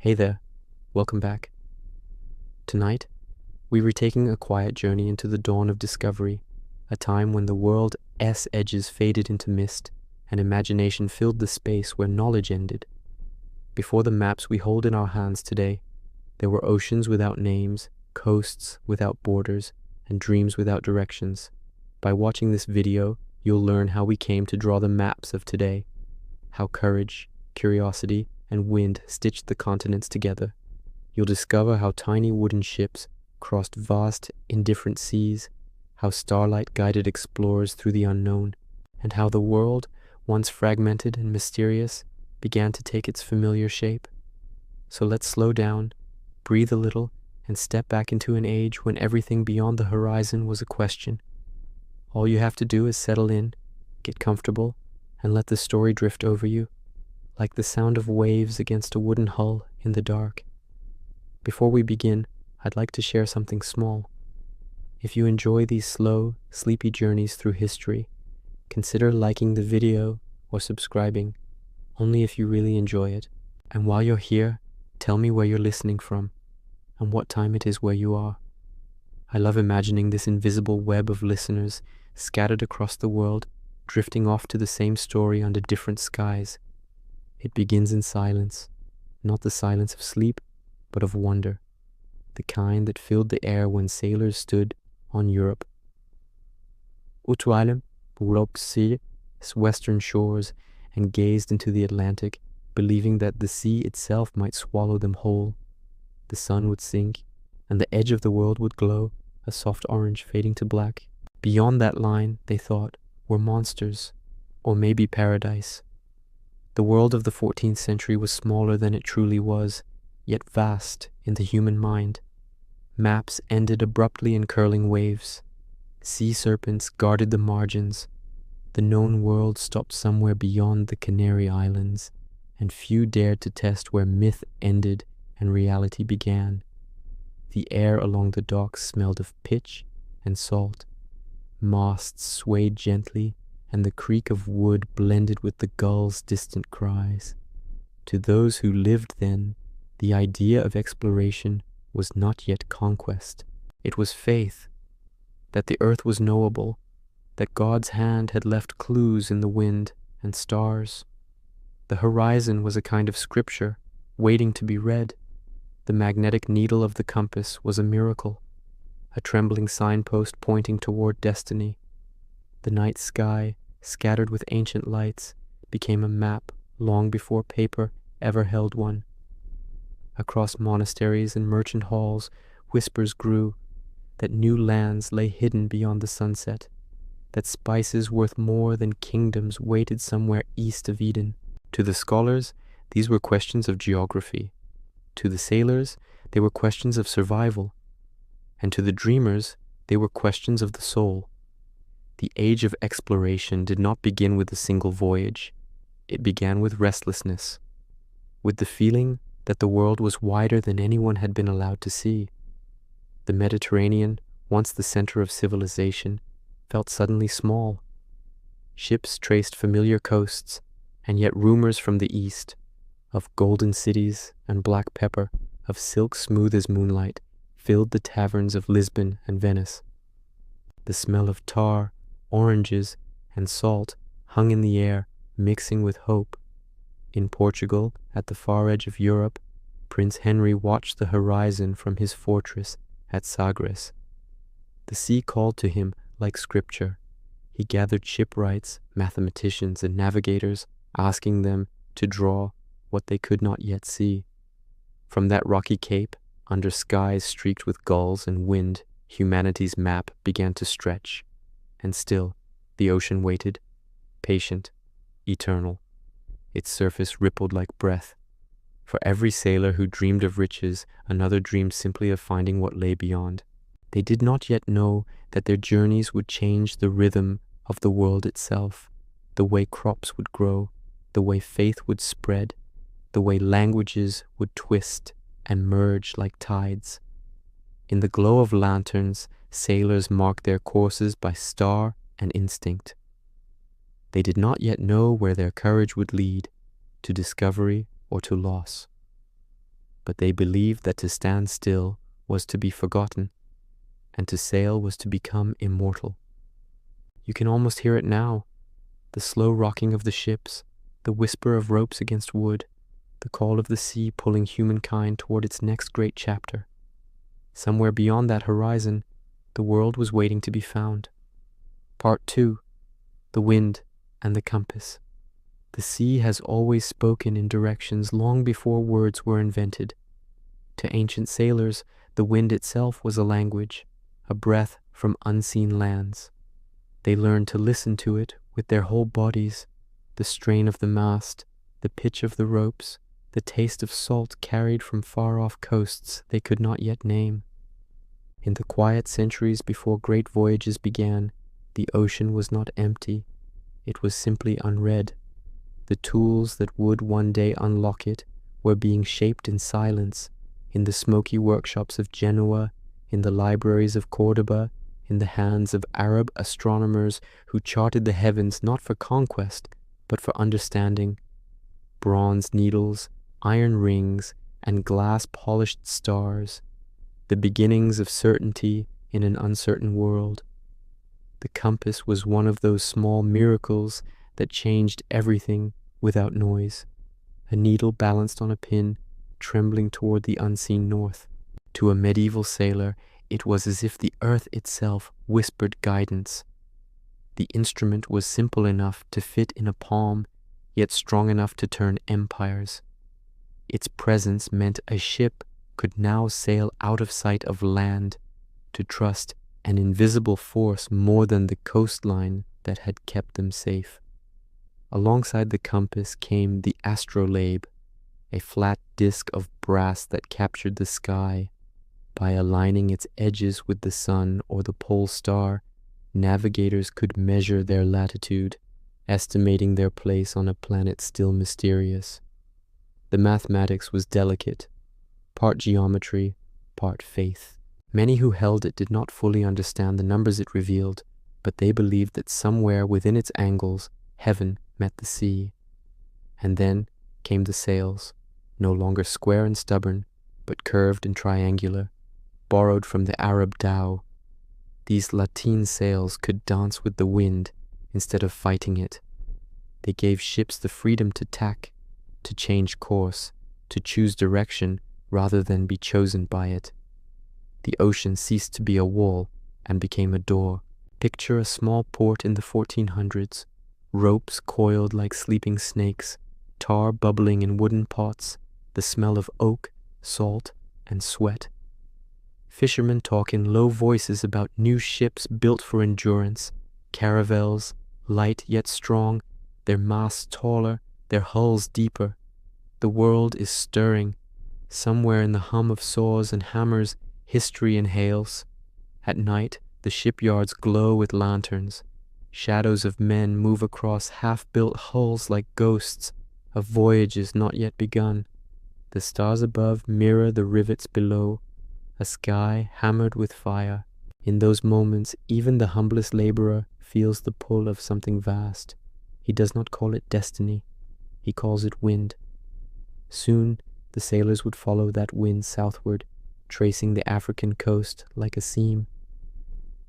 Hey there, welcome back. Tonight, we were taking a quiet journey into the dawn of discovery, a time when the world's edges faded into mist and imagination filled the space where knowledge ended. Before the maps we hold in our hands today, there were oceans without names, coasts without borders, and dreams without directions. By watching this video, you'll learn how we came to draw the maps of today, how courage, curiosity, and wind stitched the continents together. You'll discover how tiny wooden ships crossed vast, indifferent seas, how starlight guided explorers through the unknown, and how the world, once fragmented and mysterious, began to take its familiar shape. So let's slow down, breathe a little, and step back into an age when everything beyond the horizon was a question. All you have to do is settle in, get comfortable, and let the story drift over you, like the sound of waves against a wooden hull in the dark. Before we begin, I'd like to share something small. If you enjoy these slow, sleepy journeys through history, consider liking the video or subscribing, only if you really enjoy it. And while you're here, tell me where you're listening from and what time it is where you are. I love imagining this invisible web of listeners scattered across the world, drifting off to the same story under different skies. It begins in silence, not the silence of sleep, but of wonder, the kind that filled the air when sailors stood on Europe. Utualem its western shores and gazed into the Atlantic, believing that the sea itself might swallow them whole. The sun would sink, and the edge of the world would glow, a soft orange fading to black. Beyond that line, they thought, were monsters, or maybe paradise. The world of the 14th century was smaller than it truly was, yet vast in the human mind. Maps ended abruptly in curling waves. Sea serpents guarded the margins. The known world stopped somewhere beyond the Canary Islands, and few dared to test where myth ended and reality began. The air along the docks smelled of pitch and salt. Masts swayed gently, and the creak of wood blended with the gulls' distant cries. To those who lived then, the idea of exploration was not yet conquest. It was faith, that the earth was knowable, that God's hand had left clues in the wind and stars. The horizon was a kind of scripture, waiting to be read. The magnetic needle of the compass was a miracle, a trembling signpost pointing toward destiny. The night sky, scattered with ancient lights, became a map long before paper ever held one. Across monasteries and merchant halls, whispers grew that new lands lay hidden beyond the sunset, that spices worth more than kingdoms waited somewhere east of Eden. To the scholars, these were questions of geography. To the sailors, they were questions of survival. And to the dreamers, they were questions of the soul. The age of exploration did not begin with a single voyage. It began with restlessness, with the feeling that the world was wider than anyone had been allowed to see. The Mediterranean, once the center of civilization, felt suddenly small. Ships traced familiar coasts, and yet rumors from the east, of golden cities and black pepper, of silk smooth as moonlight, filled the taverns of Lisbon and Venice. The smell of tar, oranges, and salt hung in the air, mixing with hope. In Portugal, at the far edge of Europe, Prince Henry watched the horizon from his fortress at Sagres. The sea called to him like scripture. He gathered shipwrights, mathematicians, and navigators, asking them to draw what they could not yet see. From that rocky cape, under skies streaked with gulls and wind, humanity's map began to stretch. And still, the ocean waited, patient, eternal. Its surface rippled like breath. For every sailor who dreamed of riches, another dreamed simply of finding what lay beyond. They did not yet know that their journeys would change the rhythm of the world itself, the way crops would grow, the way faith would spread, the way languages would twist and merge like tides. In the glow of lanterns, sailors marked their courses by star and instinct. They did not yet know where their courage would lead, to discovery or to loss. but they believed that to stand still was to be forgotten, and to sail was to become immortal. You can almost hear it now, the slow rocking of the ships, the whisper of ropes against wood, the call of the sea pulling humankind toward its next great chapter. Somewhere beyond that horizon, the world was waiting to be found. Part 2. The Wind and the Compass. The sea has always spoken in directions long before words were invented. To ancient sailors, the wind itself was a language, a breath from unseen lands. They learned to listen to it with their whole bodies, the strain of the mast, the pitch of the ropes, the taste of salt carried from far-off coasts they could not yet name. In the quiet centuries before great voyages began, the ocean was not empty, it was simply unread. The tools that would one day unlock it were being shaped in silence, in the smoky workshops of Genoa, in the libraries of Cordoba, in the hands of Arab astronomers who charted the heavens not for conquest, but for understanding. Bronze needles, iron rings, and glass-polished stars, the beginnings of certainty in an uncertain world. The compass was one of those small miracles that changed everything without noise, a needle balanced on a pin, trembling toward the unseen north. To a medieval sailor, it was as if the earth itself whispered guidance. The instrument was simple enough to fit in a palm, yet strong enough to turn empires. Its presence meant a ship could now sail out of sight of land, to trust an invisible force more than the coastline that had kept them safe. Alongside the compass came the astrolabe, a flat disk of brass that captured the sky. By aligning its edges with the sun or the pole star, navigators could measure their latitude, estimating their place on a planet still mysterious. The mathematics was delicate, part geometry, part faith. Many who held it did not fully understand the numbers it revealed, but they believed that somewhere within its angles, heaven met the sea. And then came the sails, no longer square and stubborn, but curved and triangular, borrowed from the Arab dhow. These lateen sails could dance with the wind instead of fighting it. They gave ships the freedom to tack, to change course, to choose direction rather than be chosen by it. The ocean ceased to be a wall and became a door. Picture a small port in the 1400s, ropes coiled like sleeping snakes, tar bubbling in wooden pots, the smell of oak, salt, and sweat. Fishermen talk in low voices about new ships built for endurance, caravels, light yet strong, their masts taller, their hulls deeper. The world is stirring. Somewhere in the hum of saws and hammers, history inhales. At night, the shipyards glow with lanterns. Shadows of men move across half-built hulls like ghosts of voyages not yet begun. The stars above mirror the rivets below, a sky hammered with fire. In those moments, even the humblest laborer feels the pull of something vast. He does not call it destiny. He calls it wind. Soon, the sailors would follow that wind southward, tracing the African coast like a seam.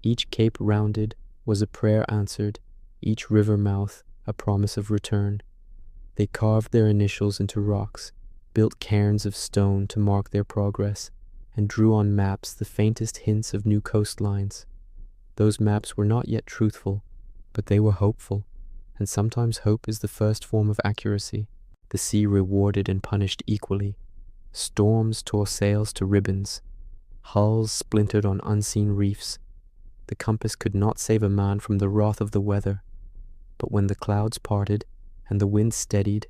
Each cape rounded was a prayer answered, each river mouth a promise of return. They carved their initials into rocks, built cairns of stone to mark their progress, and drew on maps the faintest hints of new coastlines. Those maps were not yet truthful, but they were hopeful, and sometimes hope is the first form of accuracy. The sea rewarded and punished equally. Storms tore sails to ribbons. Hulls splintered on unseen reefs. The compass could not save a man from the wrath of the weather. But when the clouds parted, and the wind steadied,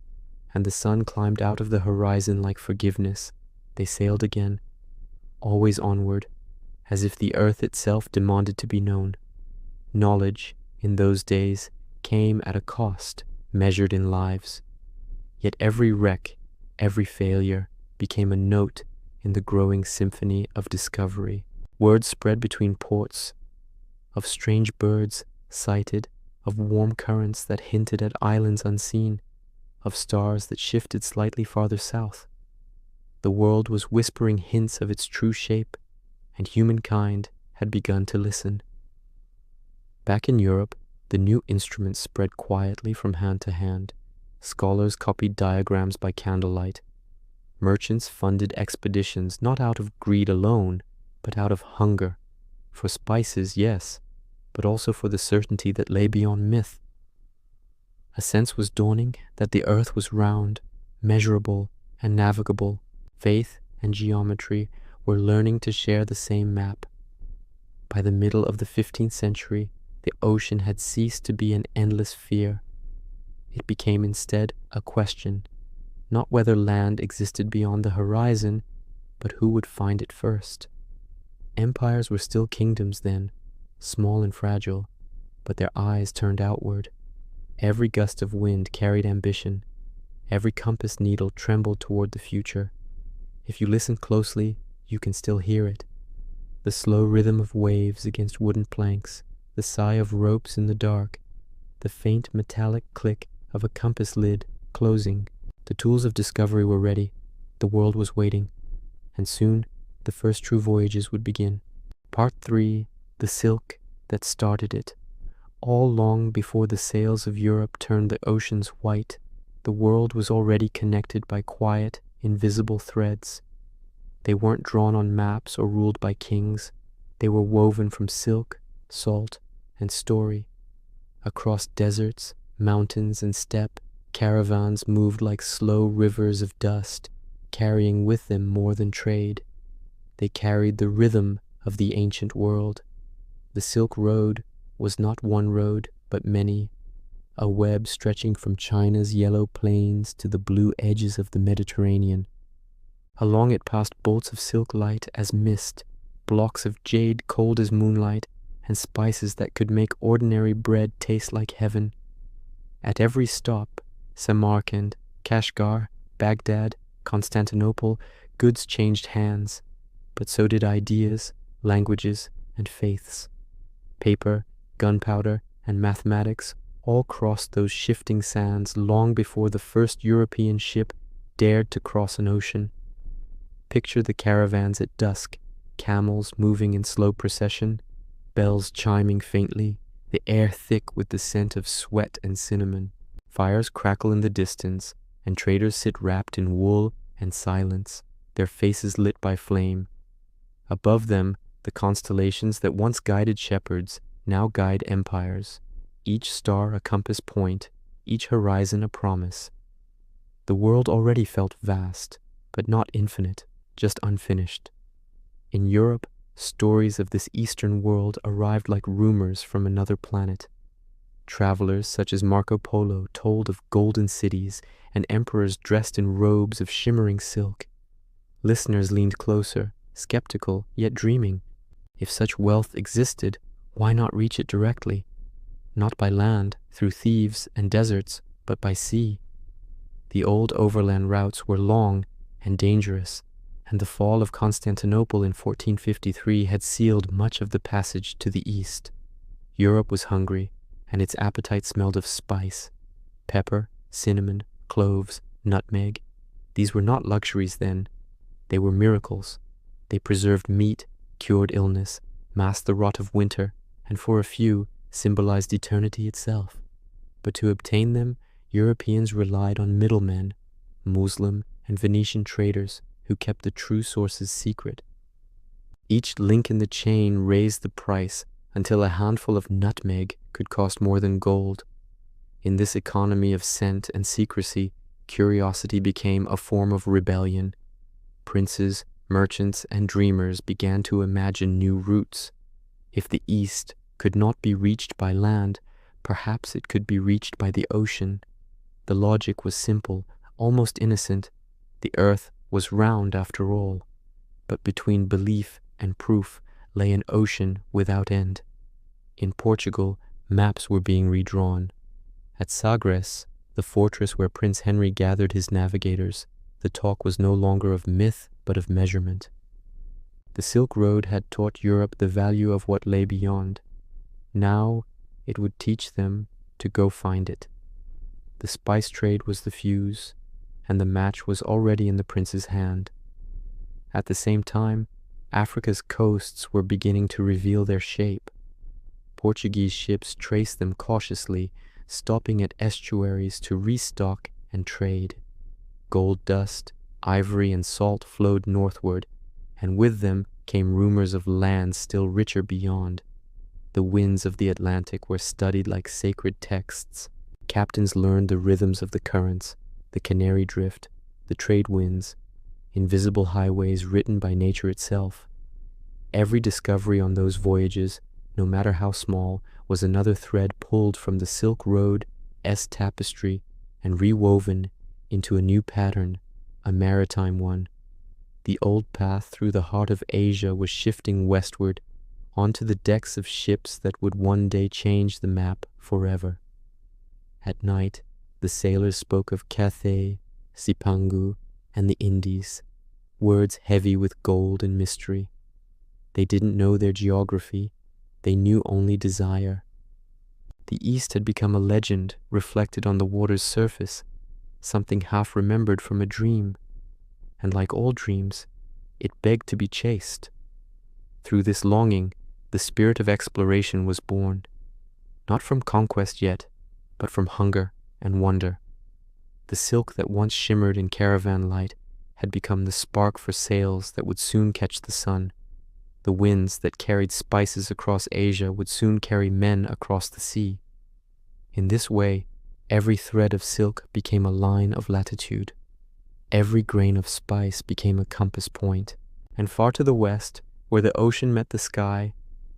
and the sun climbed out of the horizon like forgiveness, they sailed again, always onward, as if the earth itself demanded to be known. Knowledge, in those days, came at a cost, measured in lives. Yet every wreck, every failure, became a note in the growing symphony of discovery. Word spread between ports, of strange birds sighted, of warm currents that hinted at islands unseen, of stars that shifted slightly farther south. The world was whispering hints of its true shape, and humankind had begun to listen. Back in Europe, the new instruments spread quietly from hand to hand. Scholars copied diagrams by candlelight. Merchants funded expeditions not out of greed alone, but out of hunger. For spices, yes, but also for the certainty that lay beyond myth. A sense was dawning that the earth was round, measurable, and navigable. Faith and geometry were learning to share the same map. By the middle of the 15th century, the ocean had ceased to be an endless fear. It became instead a question, not whether land existed beyond the horizon, but who would find it first. Empires were still kingdoms then, small and fragile, but their eyes turned outward. Every gust of wind carried ambition. Every compass needle trembled toward the future. If you listen closely, you can still hear it. The slow rhythm of waves against wooden planks, the sigh of ropes in the dark, the faint metallic click of a compass lid closing. The tools of discovery were ready. The world was waiting. And soon, the first true voyages would begin. Part 3, the silk that started it. All long before the sails of Europe turned the oceans white, the world was already connected by quiet, invisible threads. They weren't drawn on maps or ruled by kings. They were woven from silk, salt, and story. Across deserts, mountains, and steppe, caravans moved like slow rivers of dust, carrying with them more than trade. They carried the rhythm of the ancient world. The Silk Road was not one road, but many, a web stretching from China's yellow plains to the blue edges of the Mediterranean. Along it passed bolts of silk light as mist, blocks of jade cold as moonlight, and spices that could make ordinary bread taste like heaven. At every stop, Samarkand, Kashgar, Baghdad, Constantinople, goods changed hands, but so did ideas, languages, and faiths. Paper, gunpowder, and mathematics all crossed those shifting sands long before the first European ship dared to cross an ocean. Picture the caravans at dusk, camels moving in slow procession, bells chiming faintly, the air thick with the scent of sweat and cinnamon. Fires crackle in the distance, and traders sit wrapped in wool and silence, their faces lit by flame. Above them, the constellations that once guided shepherds now guide empires, each star a compass point, each horizon a promise. The world already felt vast, but not infinite, just unfinished. In Europe, stories of this eastern world arrived like rumors from another planet. Travelers such as Marco Polo told of golden cities and emperors dressed in robes of shimmering silk. Listeners leaned closer, skeptical yet dreaming. If such wealth existed, why not reach it directly? Not by land, through thieves and deserts, but by sea. The old overland routes were long and dangerous, and the fall of Constantinople in 1453 had sealed much of the passage to the east. Europe was hungry, and its appetite smelled of spice. Pepper, cinnamon, cloves, nutmeg. These were not luxuries then. They were miracles. They preserved meat, cured illness, masked the rot of winter, and for a few, symbolized eternity itself. But to obtain them, Europeans relied on middlemen, Muslim and Venetian traders, who kept the true sources secret. Each link in the chain raised the price until a handful of nutmeg could cost more than gold. In this economy of scent and secrecy, curiosity became a form of rebellion. Princes, merchants, and dreamers began to imagine new routes. If the East could not be reached by land, perhaps it could be reached by the ocean. The logic was simple, almost innocent. The earth was round after all. But between belief and proof lay an ocean without end. In Portugal, maps were being redrawn. At Sagres, the fortress where Prince Henry gathered his navigators, the talk was no longer of myth but of measurement. The Silk Road had taught Europe the value of what lay beyond. Now it would teach them to go find it. The spice trade was the fuse, and the match was already in the prince's hand. At the same time, Africa's coasts were beginning to reveal their shape. Portuguese ships traced them cautiously, stopping at estuaries to restock and trade. Gold dust, ivory, and salt flowed northward, and with them came rumors of lands still richer beyond. The winds of the Atlantic were studied like sacred texts. Captains learned the rhythms of the currents, the Canary drift, the trade winds, invisible highways written by nature itself. Every discovery on those voyages, no matter how small, was another thread pulled from the Silk Road tapestry and rewoven into a new pattern, a maritime one. The old path through the heart of Asia was shifting westward, onto the decks of ships that would one day change the map forever. At night, the sailors spoke of Cathay, Cipangu, and the Indies, words heavy with gold and mystery. They didn't know their geography, they knew only desire. The East had become a legend reflected on the water's surface, something half remembered from a dream, and like all dreams, it begged to be chased. Through this longing, the spirit of exploration was born, not from conquest yet, but from hunger and wonder. The silk that once shimmered in caravan light had become the spark for sails that would soon catch the sun. The winds that carried spices across Asia would soon carry men across the sea. In this way, every thread of silk became a line of latitude. Every grain of spice became a compass point, and far to the west, where the ocean met the sky,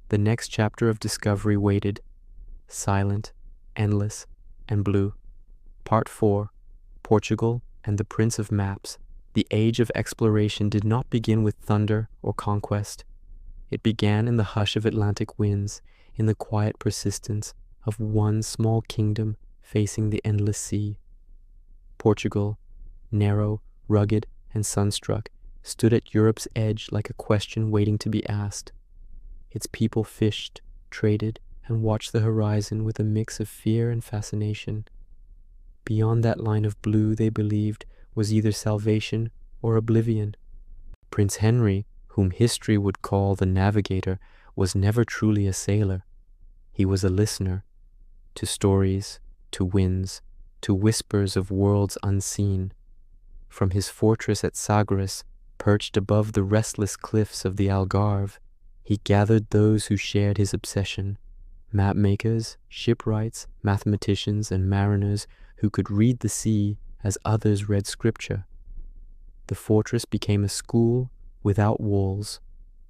the next chapter of discovery waited, silent, endless, and blue. Part 4, Portugal and the Prince of Maps. The age of exploration did not begin with thunder or conquest. It began in the hush of Atlantic winds, in the quiet persistence of one small kingdom facing the endless sea. Portugal, narrow, rugged, and sunstruck, stood at Europe's edge like a question waiting to be asked. Its people fished, traded, and watched the horizon with a mix of fear and fascination. Beyond that line of blue, they believed, was either salvation or oblivion. Prince Henry, whom history would call the navigator, was never truly a sailor. He was a listener to stories, to winds, to whispers of worlds unseen. From his fortress at Sagres, perched above the restless cliffs of the Algarve, he gathered those who shared his obsession, map-makers, shipwrights, mathematicians, and mariners who could read the sea as others read scripture. The fortress became a school without walls,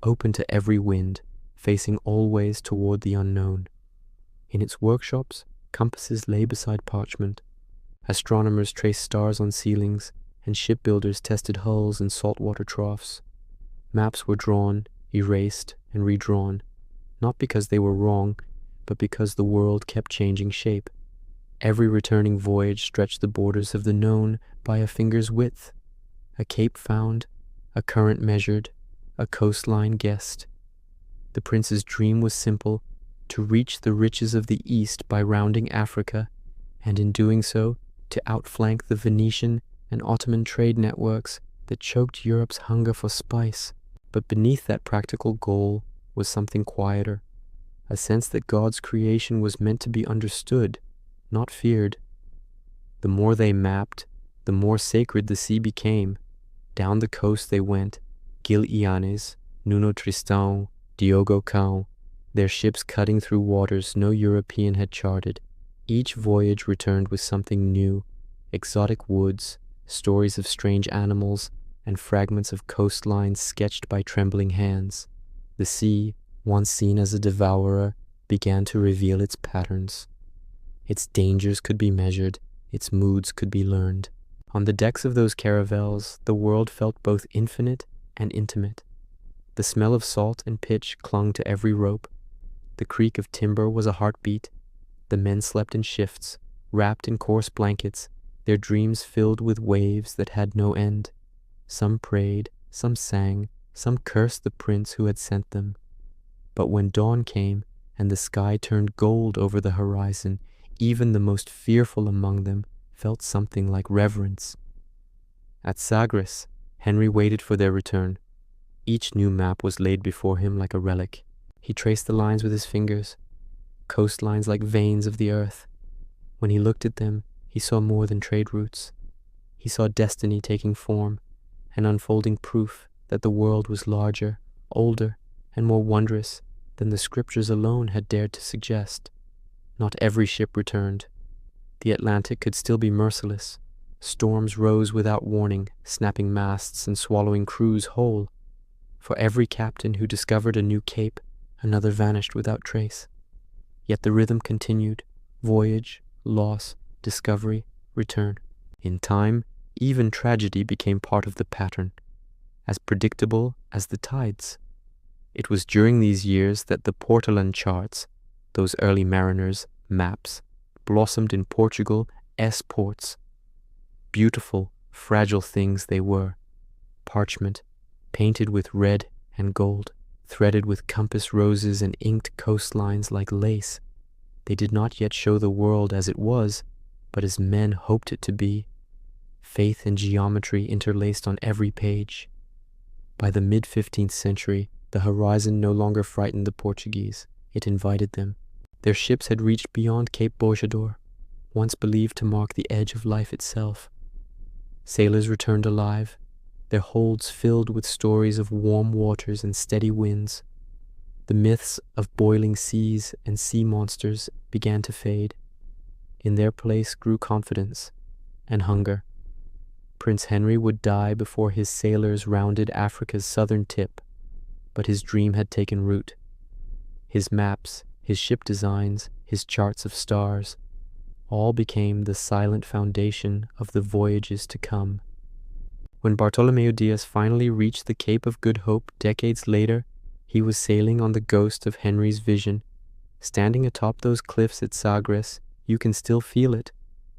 open to every wind, facing always toward the unknown. In its workshops, compasses lay beside parchment. Astronomers traced stars on ceilings, and shipbuilders tested hulls in saltwater troughs. Maps were drawn, erased, and redrawn, not because they were wrong, but because the world kept changing shape. Every returning voyage stretched the borders of the known by a finger's width. A cape found, a current measured, a coastline guessed. The prince's dream was simple, to reach the riches of the East by rounding Africa, and in doing so, to outflank the Venetian and Ottoman trade networks that choked Europe's hunger for spice. But beneath that practical goal was something quieter, a sense that God's creation was meant to be understood, not feared. The more they mapped, the more sacred the sea became. Down the coast they went, Gil Ianes, Nuno Tristão, Diogo Cao, their ships cutting through waters no European had charted. Each voyage returned with something new, exotic woods, stories of strange animals, and fragments of coastlines sketched by trembling hands. The sea, once seen as a devourer, began to reveal its patterns. Its dangers could be measured, its moods could be learned. On the decks of those caravels, the world felt both infinite and intimate. The smell of salt and pitch clung to every rope. The creak of timber was a heartbeat. The men slept in shifts, wrapped in coarse blankets, their dreams filled with waves that had no end. Some prayed, some sang, some cursed the prince who had sent them. But when dawn came and the sky turned gold over the horizon, even the most fearful among them felt something like reverence. At Sagres, Henry waited for their return. Each new map was laid before him like a relic. He traced the lines with his fingers, coastlines like veins of the earth. When he looked at them, he saw more than trade routes. He saw destiny taking form, an unfolding proof that the world was larger, older, and more wondrous than the scriptures alone had dared to suggest. Not every ship returned. The Atlantic could still be merciless. Storms rose without warning, snapping masts and swallowing crews whole. For every captain who discovered a new cape, another vanished without trace. Yet the rhythm continued: voyage, loss, discovery, return. In time, even tragedy became part of the pattern, as predictable as the tides. It was during these years that the Portolan charts, those early mariners' maps, blossomed in Portugal as ports. Beautiful, fragile things they were, parchment, painted with red and gold, threaded with compass roses and inked coastlines like lace. They did not yet show the world as it was, but as men hoped it to be. Faith and geometry interlaced on every page. By the mid-15th century, the horizon no longer frightened the Portuguese. It invited them. Their ships had reached beyond Cape Bojador, once believed to mark the edge of life itself. Sailors returned alive, their holds filled with stories of warm waters and steady winds. The myths of boiling seas and sea monsters began to fade. In their place grew confidence and hunger. Prince Henry would die before his sailors rounded Africa's southern tip, but his dream had taken root. His maps, his ship designs, his charts of stars, all became the silent foundation of the voyages to come. When Bartolomeu Diaz finally reached the Cape of Good Hope decades later, he was sailing on the ghost of Henry's vision. Standing atop those cliffs at Sagres, you can still feel it,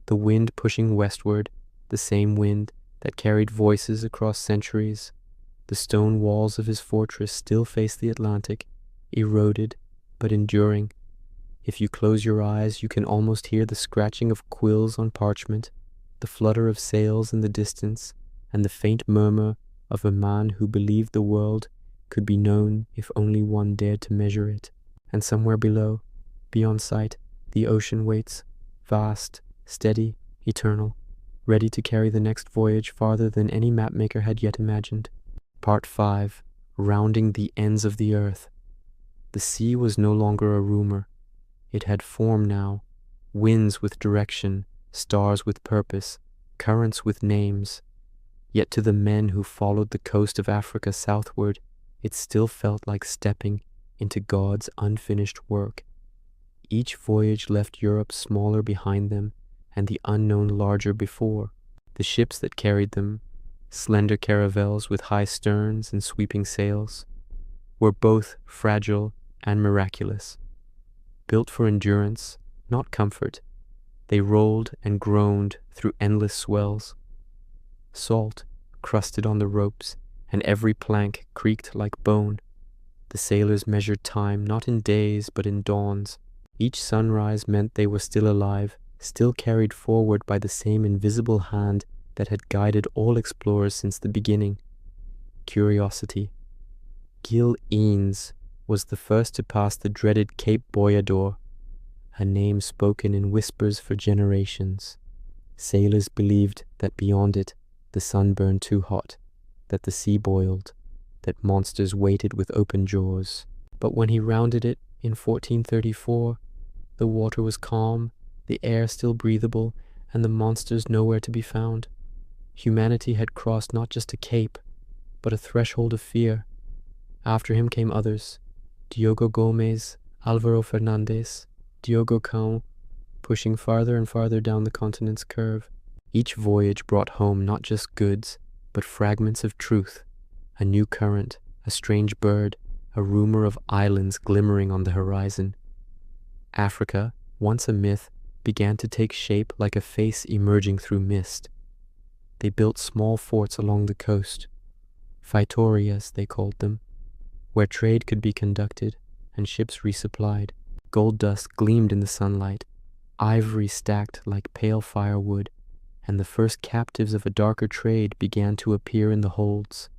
the wind pushing westward, the same wind that carried voices across centuries. The stone walls of his fortress still face the Atlantic, eroded but enduring. If you close your eyes, you can almost hear the scratching of quills on parchment, the flutter of sails in the distance, and the faint murmur of a man who believed the world could be known if only one dared to measure it. And somewhere below, beyond sight, the ocean waits, vast, steady, eternal, ready to carry the next voyage farther than any mapmaker had yet imagined. Part 5. Rounding the ends of the earth. The sea was no longer a rumor. It had form now, winds with direction, stars with purpose, currents with names. Yet to the men who followed the coast of Africa southward, it still felt like stepping into God's unfinished work. Each voyage left Europe smaller behind them and the unknown larger before. The ships that carried them, slender caravels with high sterns and sweeping sails, were both fragile and miraculous. Built for endurance, not comfort, they rolled and groaned through endless swells. Salt crusted on the ropes, and every plank creaked like bone. The sailors measured time not in days but in dawns. Each sunrise meant they were still alive, still carried forward by the same invisible hand that had guided all explorers since the beginning. Curiosity. Gil Eanes was the first to pass the dreaded Cape Boyador, a name spoken in whispers for generations. Sailors believed that beyond it the sun burned too hot, that the sea boiled, that monsters waited with open jaws. But when he rounded it in 1434, the water was calm, the air still breathable, and the monsters nowhere to be found. Humanity had crossed not just a cape, but a threshold of fear. After him came others, Diogo Gomez, Alvaro Fernandez, Diogo Cão, pushing farther and farther down the continent's curve. Each voyage brought home not just goods, but fragments of truth, a new current, a strange bird, a rumor of islands glimmering on the horizon. Africa, once a myth, began to take shape like a face emerging through mist. They built small forts along the coast, faitorias they called them, where trade could be conducted and ships resupplied. Gold dust gleamed in the sunlight, ivory stacked like pale firewood, and the first captives of a darker trade began to appear in the holds.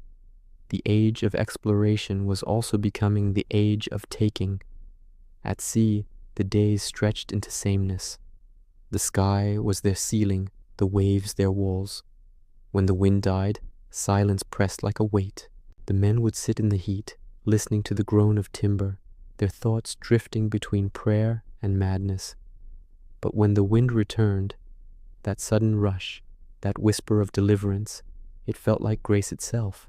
The age of exploration was also becoming the age of taking. At sea, the days stretched into sameness. The sky was their ceiling, the waves their walls. When the wind died, silence pressed like a weight. The men would sit in the heat, listening to the groan of timber, their thoughts drifting between prayer and madness. But when the wind returned, that sudden rush, that whisper of deliverance, it felt like grace itself.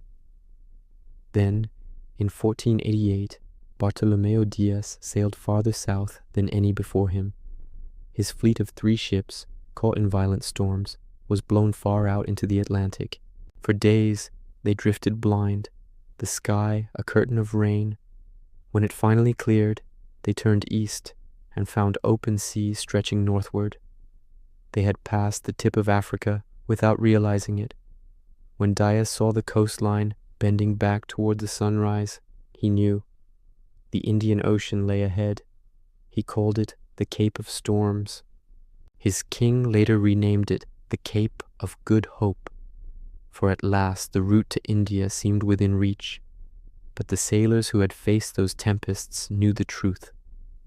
Then, in 1488, Bartolomeo Diaz sailed farther south than any before him. His fleet of 3 ships, caught in violent storms, was blown far out into the Atlantic. For days, they drifted blind, the sky a curtain of rain. When it finally cleared, they turned east and found open sea stretching northward. They had passed the tip of Africa without realizing it. When Diaz saw the coastline bending back toward the sunrise, he knew. The Indian Ocean lay ahead. He called it the Cape of Storms. His king later renamed it the Cape of Good Hope, for at last the route to India seemed within reach. But the sailors who had faced those tempests knew the truth.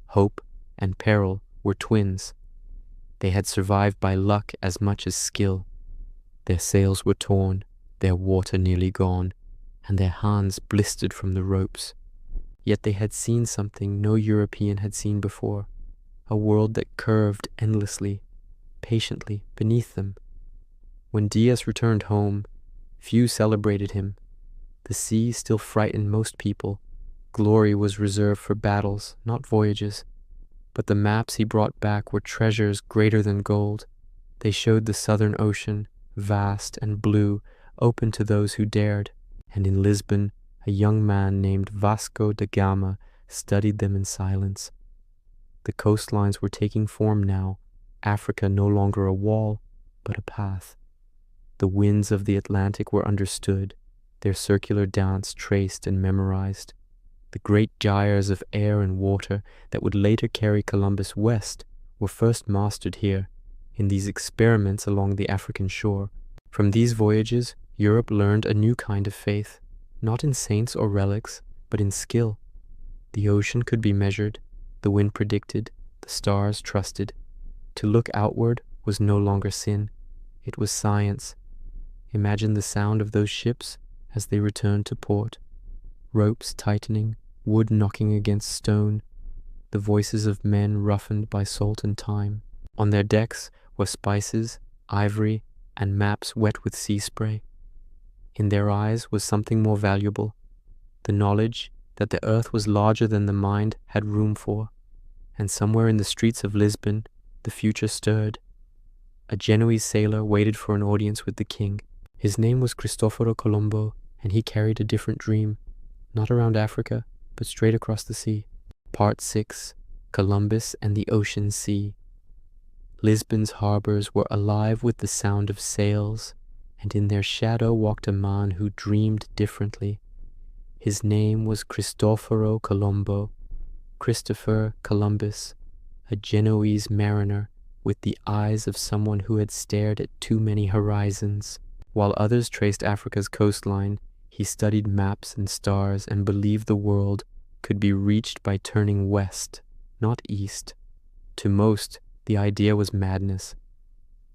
Hope and peril were twins. They had survived by luck as much as skill. Their sails were torn, their water nearly gone, and their hands blistered from the ropes. Yet they had seen something no European had seen before, a world that curved endlessly, patiently beneath them. When Diaz returned home, few celebrated him. The sea still frightened most people. Glory was reserved for battles, not voyages. But the maps he brought back were treasures greater than gold. They showed the southern ocean, vast and blue, open to those who dared. And in Lisbon, a young man named Vasco da Gama studied them in silence. The coastlines were taking form now, Africa no longer a wall, but a path. The winds of the Atlantic were understood, their circular dance traced and memorized. The great gyres of air and water that would later carry Columbus west were first mastered here, in these experiments along the African shore. From these voyages, Europe learned a new kind of faith, not in saints or relics, but in skill. The ocean could be measured, the wind predicted, the stars trusted. To look outward was no longer sin, it was science. Imagine the sound of those ships as they returned to port. Ropes tightening, wood knocking against stone, the voices of men roughened by salt and time. On their decks were spices, ivory, and maps wet with sea spray. In their eyes was something more valuable, the knowledge that the earth was larger than the mind had room for, and somewhere in the streets of Lisbon the future stirred. A Genoese sailor waited for an audience with the king. His name was Cristoforo Colombo, and he carried a different dream, not around Africa, but straight across the sea. Part 6, Columbus and the Ocean Sea. Lisbon's harbors were alive with the sound of sails, and in their shadow walked a man who dreamed differently. His name was Cristoforo Colombo, Christopher Columbus, a Genoese mariner with the eyes of someone who had stared at too many horizons. While others traced Africa's coastline, he studied maps and stars and believed the world could be reached by turning west, not east. To most, the idea was madness.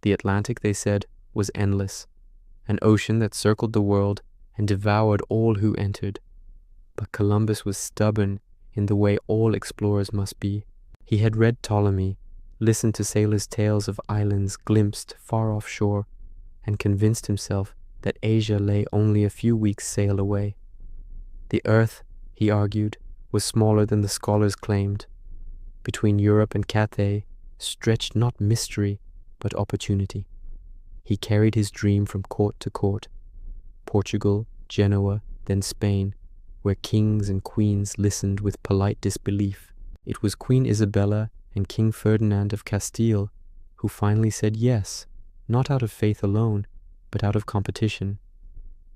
The Atlantic, they said, was endless, an ocean that circled the world and devoured all who entered. But Columbus was stubborn in the way all explorers must be. He had read Ptolemy, listened to sailors' tales of islands glimpsed far offshore, and convinced himself that Asia lay only a few weeks' sail away. The earth, he argued, was smaller than the scholars claimed. Between Europe and Cathay stretched not mystery, but opportunity. He carried his dream from court to court, Portugal, Genoa, then Spain, where kings and queens listened with polite disbelief. It was Queen Isabella and King Ferdinand of Castile who finally said yes, not out of faith alone, but out of competition.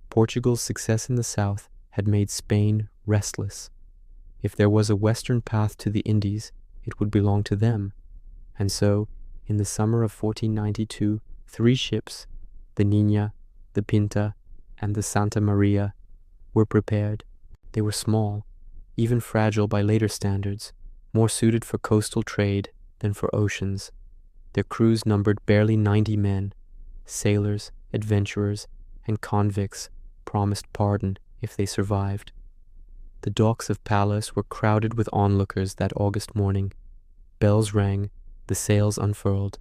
Portugal's success in the south had made Spain restless. If there was a western path to the Indies, it would belong to them. And so, in the summer of 1492, 3 ships, the Nina, the Pinta, and the Santa Maria, were prepared. They were small, even fragile by later standards, more suited for coastal trade than for oceans. Their crews numbered barely 90 men. Sailors, adventurers, and convicts promised pardon if they survived. The docks of Palos were crowded with onlookers that August morning. Bells rang, the sails unfurled,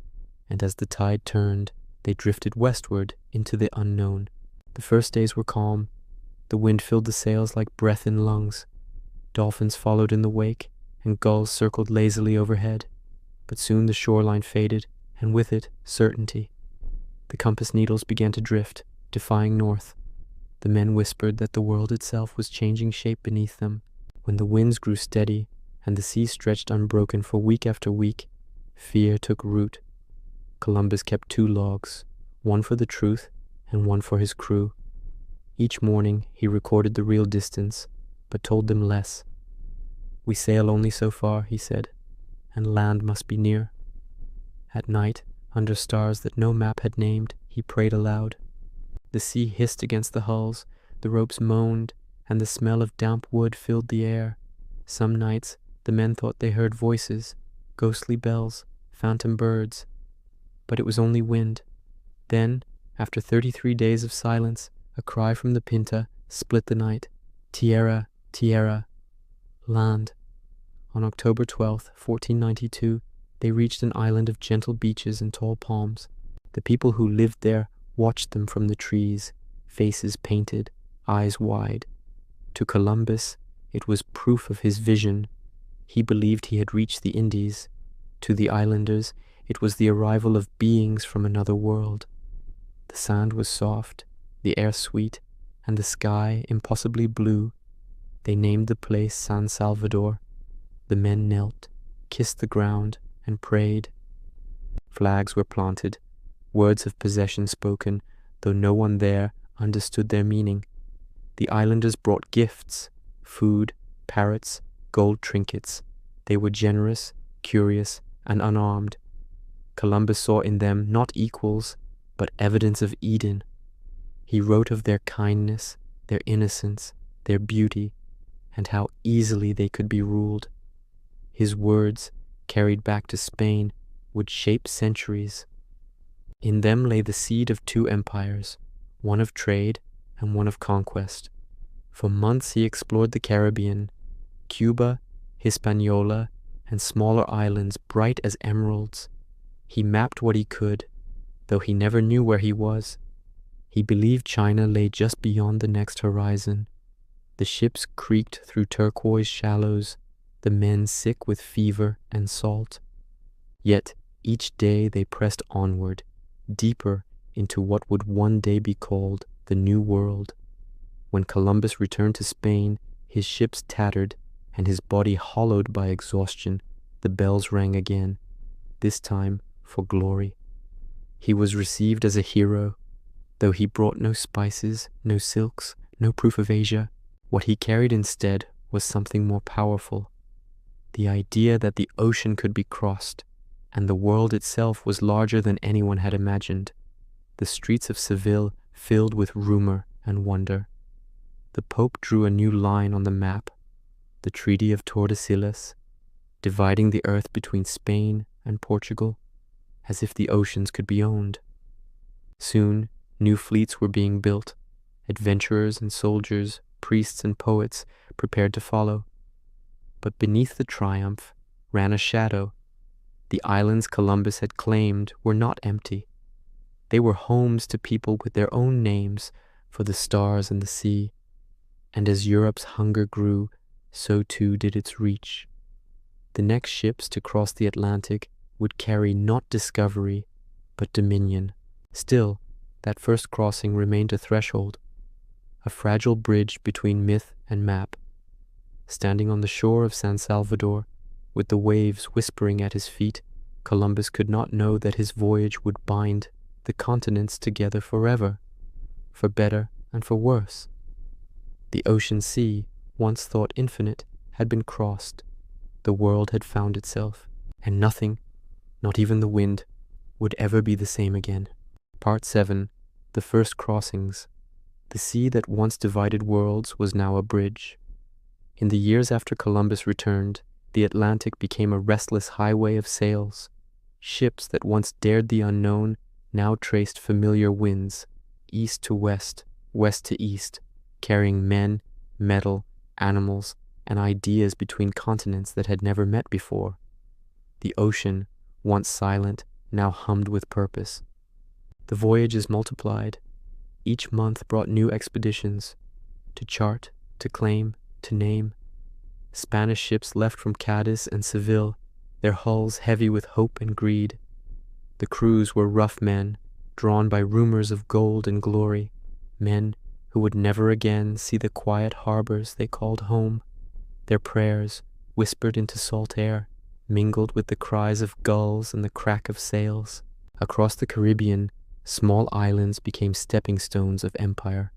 and as the tide turned, they drifted westward into the unknown. The first days were calm. The wind filled the sails like breath in lungs. Dolphins followed in the wake, and gulls circled lazily overhead. But soon the shoreline faded, and with it, certainty. The compass needles began to drift, defying north. The men whispered that the world itself was changing shape beneath them. When the winds grew steady, and the sea stretched unbroken for week after week, fear took root. Columbus kept 2 logs, one for the truth and one for his crew. Each morning he recorded the real distance, but told them less. "We sail only so far," he said, "and land must be near." At night, under stars that no map had named, he prayed aloud. The sea hissed against the hulls, the ropes moaned, and the smell of damp wood filled the air. Some nights the men thought they heard voices, ghostly bells, phantom birds. But it was only wind. Then, after 33 days of silence, a cry from the Pinta split the night. "Tierra, tierra," land. On October 12th, 1492, they reached an island of gentle beaches and tall palms. The people who lived there watched them from the trees, faces painted, eyes wide. To Columbus, it was proof of his vision. He believed he had reached the Indies. To the islanders, it was the arrival of beings from another world. The sand was soft, the air sweet, and the sky impossibly blue. They named the place San Salvador. The men knelt, kissed the ground, and prayed. Flags were planted, words of possession spoken, though no one there understood their meaning. The islanders brought gifts, food, parrots, gold trinkets. They were generous, curious, and unarmed. Columbus saw in them not equals, but evidence of Eden. He wrote of their kindness, their innocence, their beauty, and how easily they could be ruled. His words, carried back to Spain, would shape centuries. In them lay the seed of 2 empires, one of trade and one of conquest. For months he explored the Caribbean, Cuba, Hispaniola, and smaller islands bright as emeralds. He mapped what he could, though he never knew where he was. He believed China lay just beyond the next horizon. The ships creaked through turquoise shallows, the men sick with fever and salt. Yet each day they pressed onward, deeper into what would one day be called the New World. When Columbus returned to Spain, his ships tattered, and his body hollowed by exhaustion, the bells rang again, this time for glory. He was received as a hero, though he brought no spices, no silks, no proof of Asia. What he carried instead was something more powerful, the idea that the ocean could be crossed, and the world itself was larger than anyone had imagined. The streets of Seville filled with rumor and wonder. The Pope drew a new line on the map, the Treaty of Tordesillas, dividing the earth between Spain and Portugal, as if the oceans could be owned. Soon, new fleets were being built. Adventurers and soldiers, priests and poets prepared to follow. But beneath the triumph ran a shadow. The islands Columbus had claimed were not empty. They were homes to people with their own names for the stars and the sea. And as Europe's hunger grew, so too did its reach. The next ships to cross the Atlantic would carry not discovery, but dominion. Still, that first crossing remained a threshold, a fragile bridge between myth and map. Standing on the shore of San Salvador, with the waves whispering at his feet, Columbus could not know that his voyage would bind the continents together forever, for better and for worse. The ocean sea, once thought infinite, had been crossed. The world had found itself, and nothing, not even the wind, would ever be the same again. Part 7. The First Crossings. The sea that once divided worlds was now a bridge. In the years after Columbus returned, the Atlantic became a restless highway of sails. Ships that once dared the unknown now traced familiar winds, east to west, west to east, carrying men, metal, animals, and ideas between continents that had never met before. The ocean, once silent, now hummed with purpose. The voyages multiplied. Each month brought new expeditions, to chart, to claim, to name. Spanish ships left from Cadiz and Seville, their hulls heavy with hope and greed. The crews were rough men, drawn by rumors of gold and glory, men who would never again see the quiet harbors they called home. Their prayers, whispered into salt air, mingled with the cries of gulls and the crack of sails. Across the Caribbean, small islands became stepping stones of empire.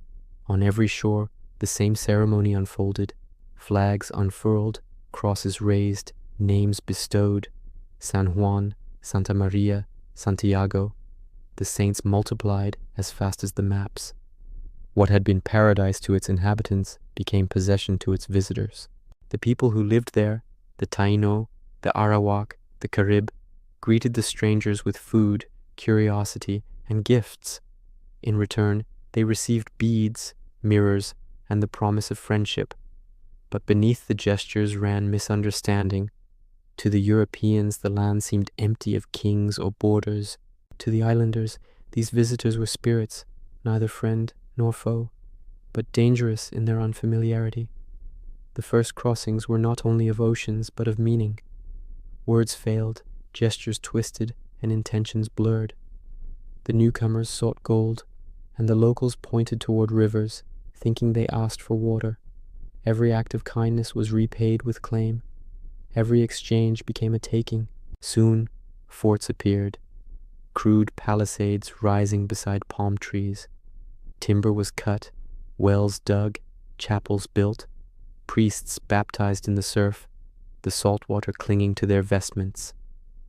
On every shore, the same ceremony unfolded. Flags unfurled, crosses raised, names bestowed. San Juan, Santa Maria, Santiago. The saints multiplied as fast as the maps. What had been paradise to its inhabitants became possession to its visitors. The people who lived there, the Taino, the Arawak, the Carib, greeted the strangers with food, curiosity, and gifts. In return, they received beads, mirrors, and the promise of friendship. But beneath the gestures ran misunderstanding. To the Europeans, the land seemed empty of kings or borders. To the islanders, these visitors were spirits, neither friend nor foe, but dangerous in their unfamiliarity. The first crossings were not only of oceans, but of meaning. Words failed, gestures twisted, and intentions blurred. The newcomers sought gold, and the locals pointed toward rivers, thinking they asked for water. Every act of kindness was repaid with claim. Every exchange became a taking. Soon, forts appeared, crude palisades rising beside palm trees. Timber was cut, wells dug, chapels built, priests baptized in the surf, the salt water clinging to their vestments.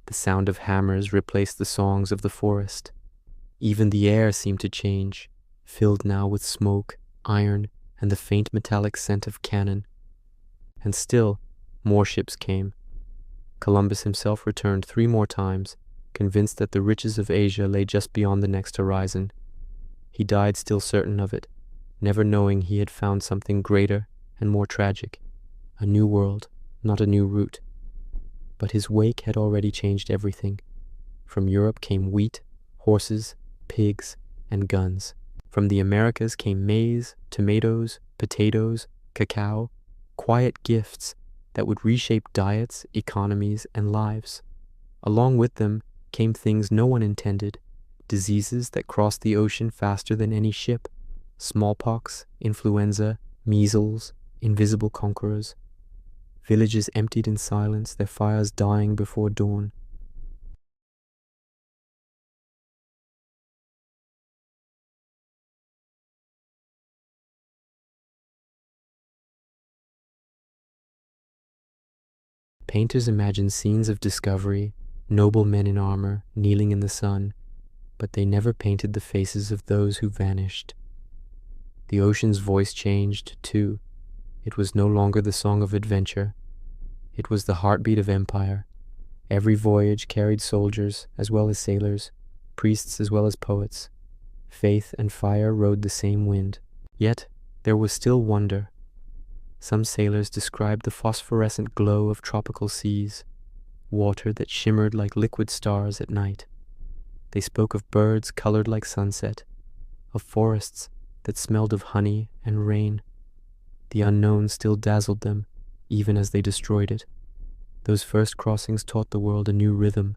The sound of hammers replaced the songs of the forest. Even the air seemed to change, filled now with smoke, iron, and the faint metallic scent of cannon. And still, more ships came. Columbus himself returned 3 more times, convinced that the riches of Asia lay just beyond the next horizon. He died still certain of it, never knowing he had found something greater and more tragic, a new world, not a new route. But his wake had already changed everything. From Europe came wheat, horses, pigs, and guns. From the Americas came maize, tomatoes, potatoes, cacao, quiet gifts that would reshape diets, economies, and lives. Along with them came things no one intended, diseases that crossed the ocean faster than any ship, smallpox, influenza, measles, invisible conquerors. Villages emptied in silence, their fires dying before dawn. Painters imagined scenes of discovery, noble men in armor, kneeling in the sun, but they never painted the faces of those who vanished. The ocean's voice changed, too. It was no longer the song of adventure. It was the heartbeat of empire. Every voyage carried soldiers as well as sailors, priests as well as poets. Faith and fire rode the same wind. Yet there was still wonder. Some sailors described the phosphorescent glow of tropical seas, water that shimmered like liquid stars at night. They spoke of birds colored like sunset, of forests that smelled of honey and rain. The unknown still dazzled them, even as they destroyed it. Those first crossings taught the world a new rhythm,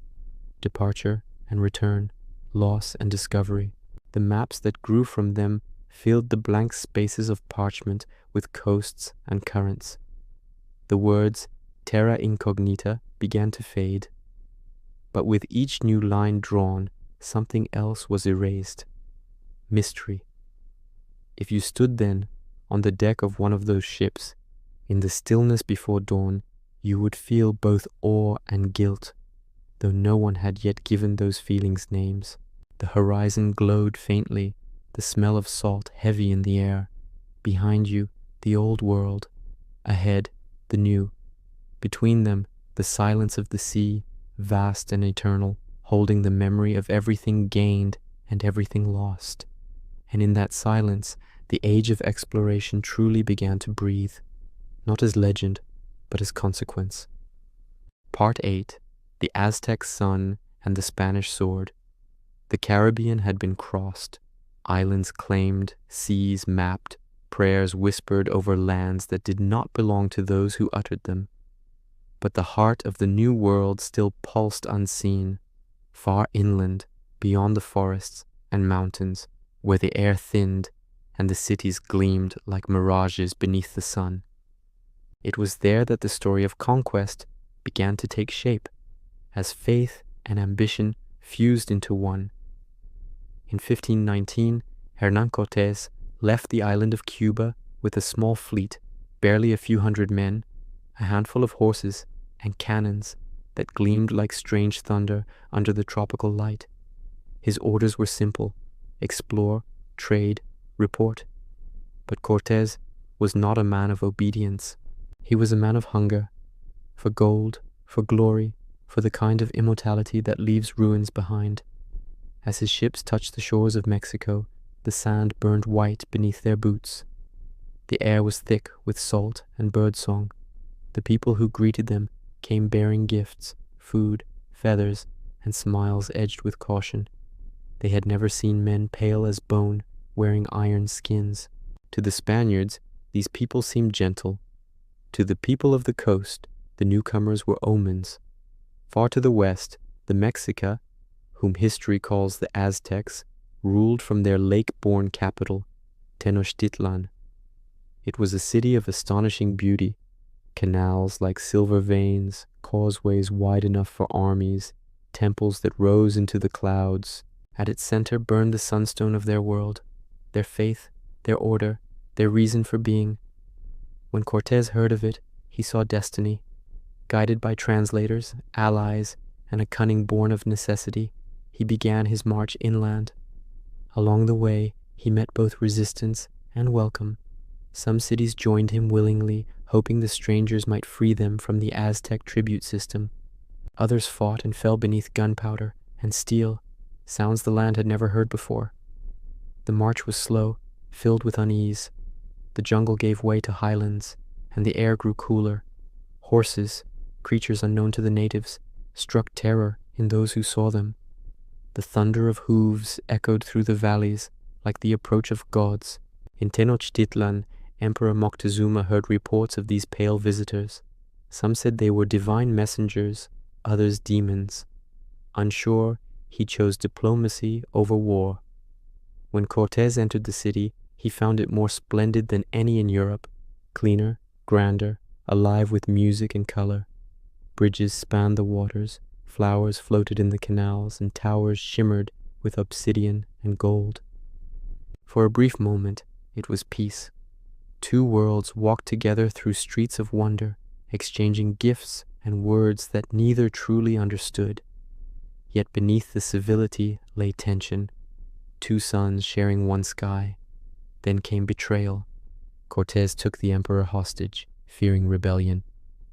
departure and return, loss and discovery. The maps that grew from them filled the blank spaces of parchment with coasts and currents. The words terra incognita began to fade, but with each new line drawn, something else was erased. Mystery. If you stood then on the deck of one of those ships, in the stillness before dawn, you would feel both awe and guilt, though no one had yet given those feelings names. The horizon glowed faintly, the smell of salt heavy in the air. Behind you, the old world. Ahead, the new. Between them, the silence of the sea, vast and eternal, holding the memory of everything gained and everything lost. And in that silence, the age of exploration truly began to breathe, not as legend, but as consequence. Part 8. The Aztec Sun and the Spanish Sword. The Caribbean had been crossed, islands claimed, seas mapped, prayers whispered over lands that did not belong to those who uttered them. But the heart of the new world still pulsed unseen, far inland, beyond the forests and mountains, where the air thinned and the cities gleamed like mirages beneath the sun. It was there that the story of conquest began to take shape, as faith and ambition fused into one. In 1519, Hernán Cortés left the island of Cuba with a small fleet, barely a few hundred men, a handful of horses, and cannons that gleamed like strange thunder under the tropical light. His orders were simple: explore, trade, report. But Cortés was not a man of obedience. He was a man of hunger, for gold, for glory, for the kind of immortality that leaves ruins behind. As his ships touched the shores of Mexico, the sand burned white beneath their boots. The air was thick with salt and birdsong. The people who greeted them came bearing gifts, food, feathers, and smiles edged with caution. They had never seen men pale as bone, wearing iron skins. To the Spaniards, these people seemed gentle. To the people of the coast, the newcomers were omens. Far to the west, the Mexica, whom history calls the Aztecs, ruled from their lake-born capital, Tenochtitlan. It was a city of astonishing beauty, canals like silver veins, causeways wide enough for armies, temples that rose into the clouds. At its center burned the sunstone of their world, their faith, their order, their reason for being. When Cortés heard of it, he saw destiny. Guided by translators, allies, and a cunning born of necessity, he began his march inland. Along the way, he met both resistance and welcome. Some cities joined him willingly, hoping the strangers might free them from the Aztec tribute system. Others fought and fell beneath gunpowder and steel, sounds the land had never heard before. The march was slow, filled with unease. The jungle gave way to highlands, and the air grew cooler. Horses, creatures unknown to the natives, struck terror in those who saw them. The thunder of hooves echoed through the valleys like the approach of gods. In Tenochtitlan, Emperor Moctezuma heard reports of these pale visitors. Some said they were divine messengers, others demons. Unsure, he chose diplomacy over war. When Cortés entered the city, he found it more splendid than any in Europe, cleaner, grander, alive with music and color. Bridges spanned the waters, flowers floated in the canals, and towers shimmered with obsidian and gold. For a brief moment, it was peace. Two worlds walked together through streets of wonder, exchanging gifts and words that neither truly understood. Yet beneath the civility lay tension, two suns sharing one sky. Then came betrayal. Cortés took the emperor hostage, fearing rebellion.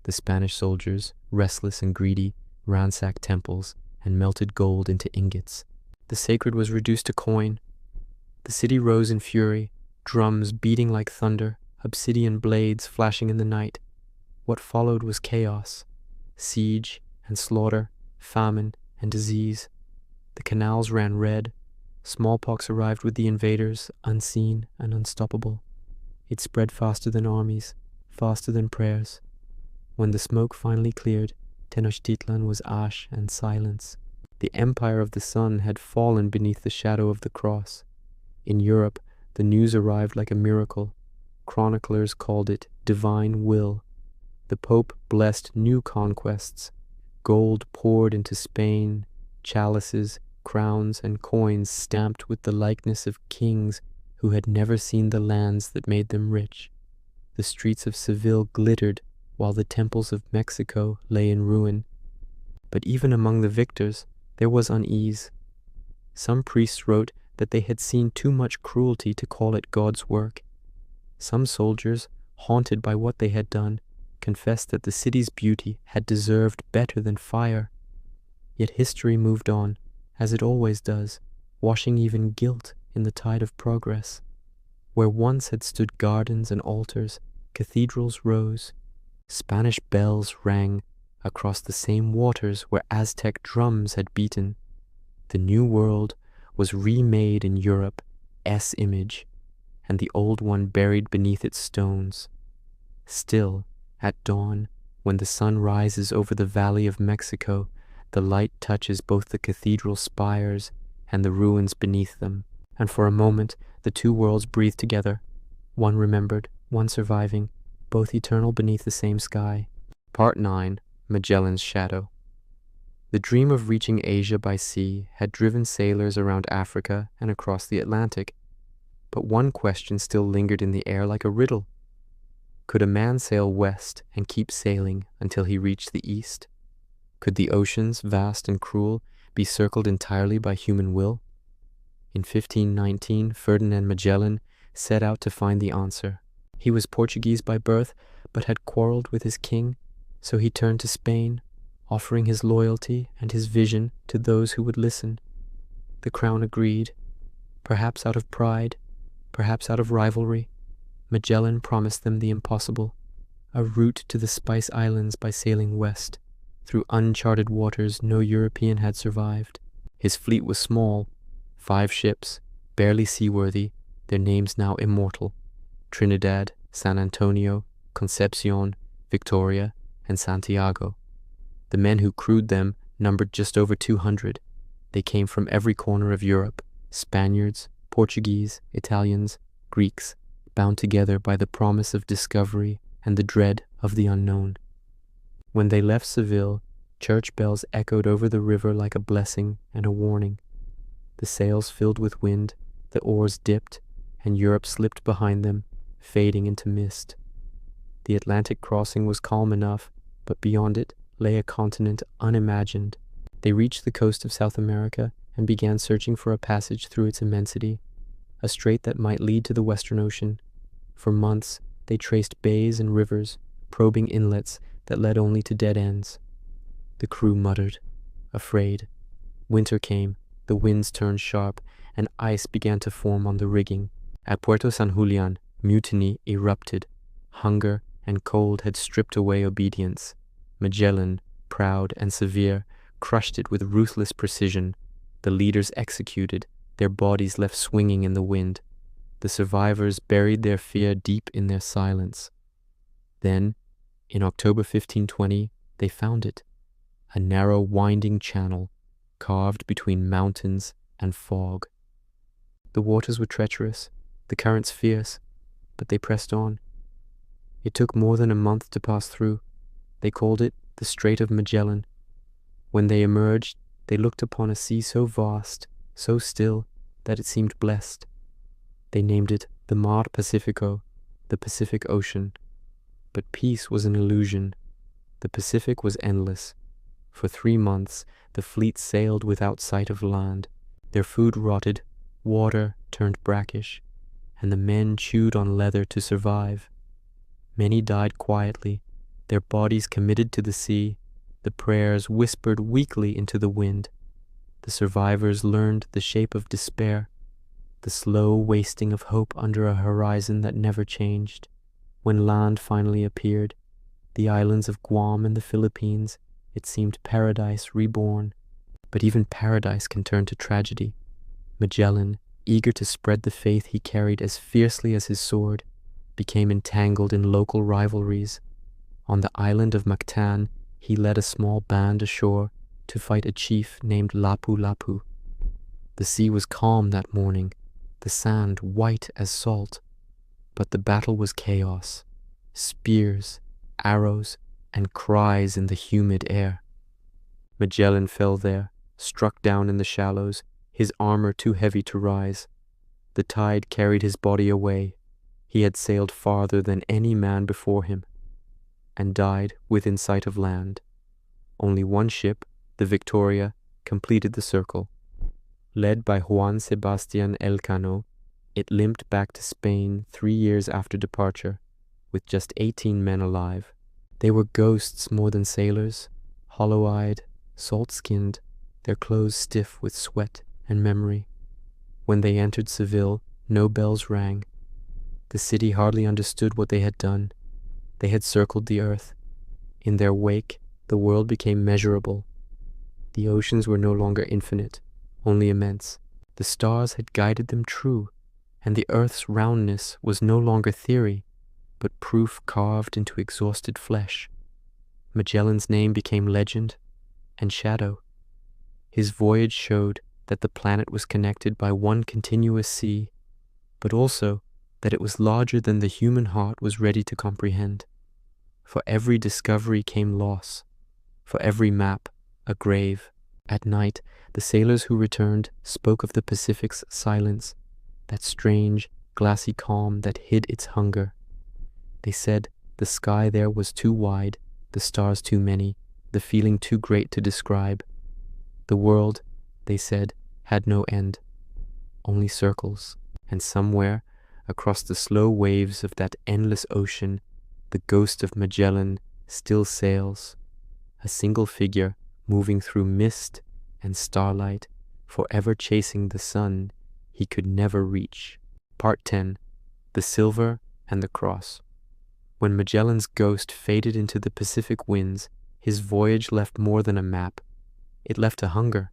The Spanish soldiers, restless and greedy, ransacked temples and melted gold into ingots. The sacred was reduced to coin. The city rose in fury, drums beating like thunder, obsidian blades flashing in the night. What followed was chaos, siege and slaughter, famine and disease. The canals ran red. Smallpox arrived with the invaders, unseen and unstoppable. It spread faster than armies, faster than prayers. When the smoke finally cleared, Tenochtitlan was ash and silence. The empire of the sun had fallen beneath the shadow of the cross. In Europe, the news arrived like a miracle. Chroniclers called it divine will. The Pope blessed new conquests. Gold poured into Spain, chalices, crowns, and coins stamped with the likeness of kings who had never seen the lands that made them rich. The streets of Seville glittered while the temples of Mexico lay in ruin. But even among the victors, there was unease. Some priests wrote that they had seen too much cruelty to call it God's work. Some soldiers, haunted by what they had done, confessed that the city's beauty had deserved better than fire. Yet history moved on, as it always does, washing even guilt in the tide of progress. Where once had stood gardens and altars, cathedrals rose. Spanish bells rang across the same waters where Aztec drums had beaten. The new world was remade in Europe's image, and the old one buried beneath its stones. Still, at dawn, when the sun rises over the Valley of Mexico, the light touches both the cathedral spires and the ruins beneath them, and for a moment the two worlds breathe together, one remembered, one surviving, both eternal beneath the same sky. Part 9. Magellan's Shadow. The dream of reaching Asia by sea had driven sailors around Africa and across the Atlantic, but one question still lingered in the air like a riddle. Could a man sail west and keep sailing until he reached the east? Could the oceans, vast and cruel, be circled entirely by human will? In 1519, Ferdinand Magellan set out to find the answer. He was Portuguese by birth, but had quarreled with his king, so he turned to Spain, offering his loyalty and his vision to those who would listen. The crown agreed, perhaps out of pride, perhaps out of rivalry. Magellan promised them the impossible, a route to the Spice Islands by sailing west, through uncharted waters no European had survived. His fleet was small, 5 ships, barely seaworthy, their names now immortal: Trinidad, San Antonio, Concepcion, Victoria, and Santiago. The men who crewed them numbered just over 200. They came from every corner of Europe: Spaniards, Portuguese, Italians, Greeks, bound together by the promise of discovery and the dread of the unknown. When they left Seville, church bells echoed over the river like a blessing and a warning. The sails filled with wind, the oars dipped, and Europe slipped behind them, fading into mist. The Atlantic crossing was calm enough, but beyond it lay a continent unimagined. They reached the coast of South America and began searching for a passage through its immensity, a strait that might lead to the Western Ocean. For months they traced bays and rivers, probing inlets that led only to dead ends. The crew muttered, afraid. Winter came, the winds turned sharp, and ice began to form on the rigging. At Puerto San Julian, mutiny erupted. Hunger and cold had stripped away obedience. Magellan, proud and severe, crushed it with ruthless precision. The leaders executed, their bodies left swinging in the wind. The survivors buried their fear deep in their silence. Then, in October 1520, they found it, a narrow winding channel, carved between mountains and fog. The waters were treacherous, the currents fierce, but they pressed on. It took more than a month to pass through. They called it the Strait of Magellan. When they emerged, they looked upon a sea so vast, so still, that it seemed blessed. They named it the Mar Pacifico, the Pacific Ocean. But peace was an illusion. The Pacific was endless. For 3 months, the fleet sailed without sight of land. Their food rotted, water turned brackish, and the men chewed on leather to survive. Many died quietly, their bodies committed to the sea, the prayers whispered weakly into the wind. The survivors learned the shape of despair, the slow wasting of hope under a horizon that never changed. When land finally appeared, the islands of Guam and the Philippines, it seemed paradise reborn. But even paradise can turn to tragedy. Magellan, eager to spread the faith he carried as fiercely as his sword, became entangled in local rivalries. On the island of Mactan, he led a small band ashore to fight a chief named Lapu Lapu. The sea was calm that morning, the sand white as salt, but the battle was chaos, spears, arrows, and cries in the humid air. Magellan fell there, struck down in the shallows, his armor too heavy to rise. The tide carried his body away. He had sailed farther than any man before him, and died within sight of land. Only one ship, the Victoria, completed the circle. Led by Juan Sebastian Elcano, it limped back to Spain 3 years after departure, with just 18 men alive. They were ghosts more than sailors, hollow-eyed, salt-skinned, their clothes stiff with sweat and memory. When they entered Seville, no bells rang. The city hardly understood what they had done. They had circled the earth. In their wake, the world became measurable. The oceans were no longer infinite, only immense. The stars had guided them true, and the earth's roundness was no longer theory, but proof carved into exhausted flesh. Magellan's name became legend and shadow. His voyage showed that the planet was connected by one continuous sea, but also that it was larger than the human heart was ready to comprehend. For every discovery came loss, for every map, a grave. At night, the sailors who returned spoke of the Pacific's silence, that strange, glassy calm that hid its hunger. They said the sky there was too wide, the stars too many, the feeling too great to describe. The world, they said, had no end, only circles, and somewhere, across the slow waves of that endless ocean, the ghost of Magellan still sails, a single figure moving through mist and starlight, forever chasing the sun he could never reach. Part 10. The Silver and the Cross. When Magellan's ghost faded into the Pacific winds, his voyage left more than a map. It left a hunger.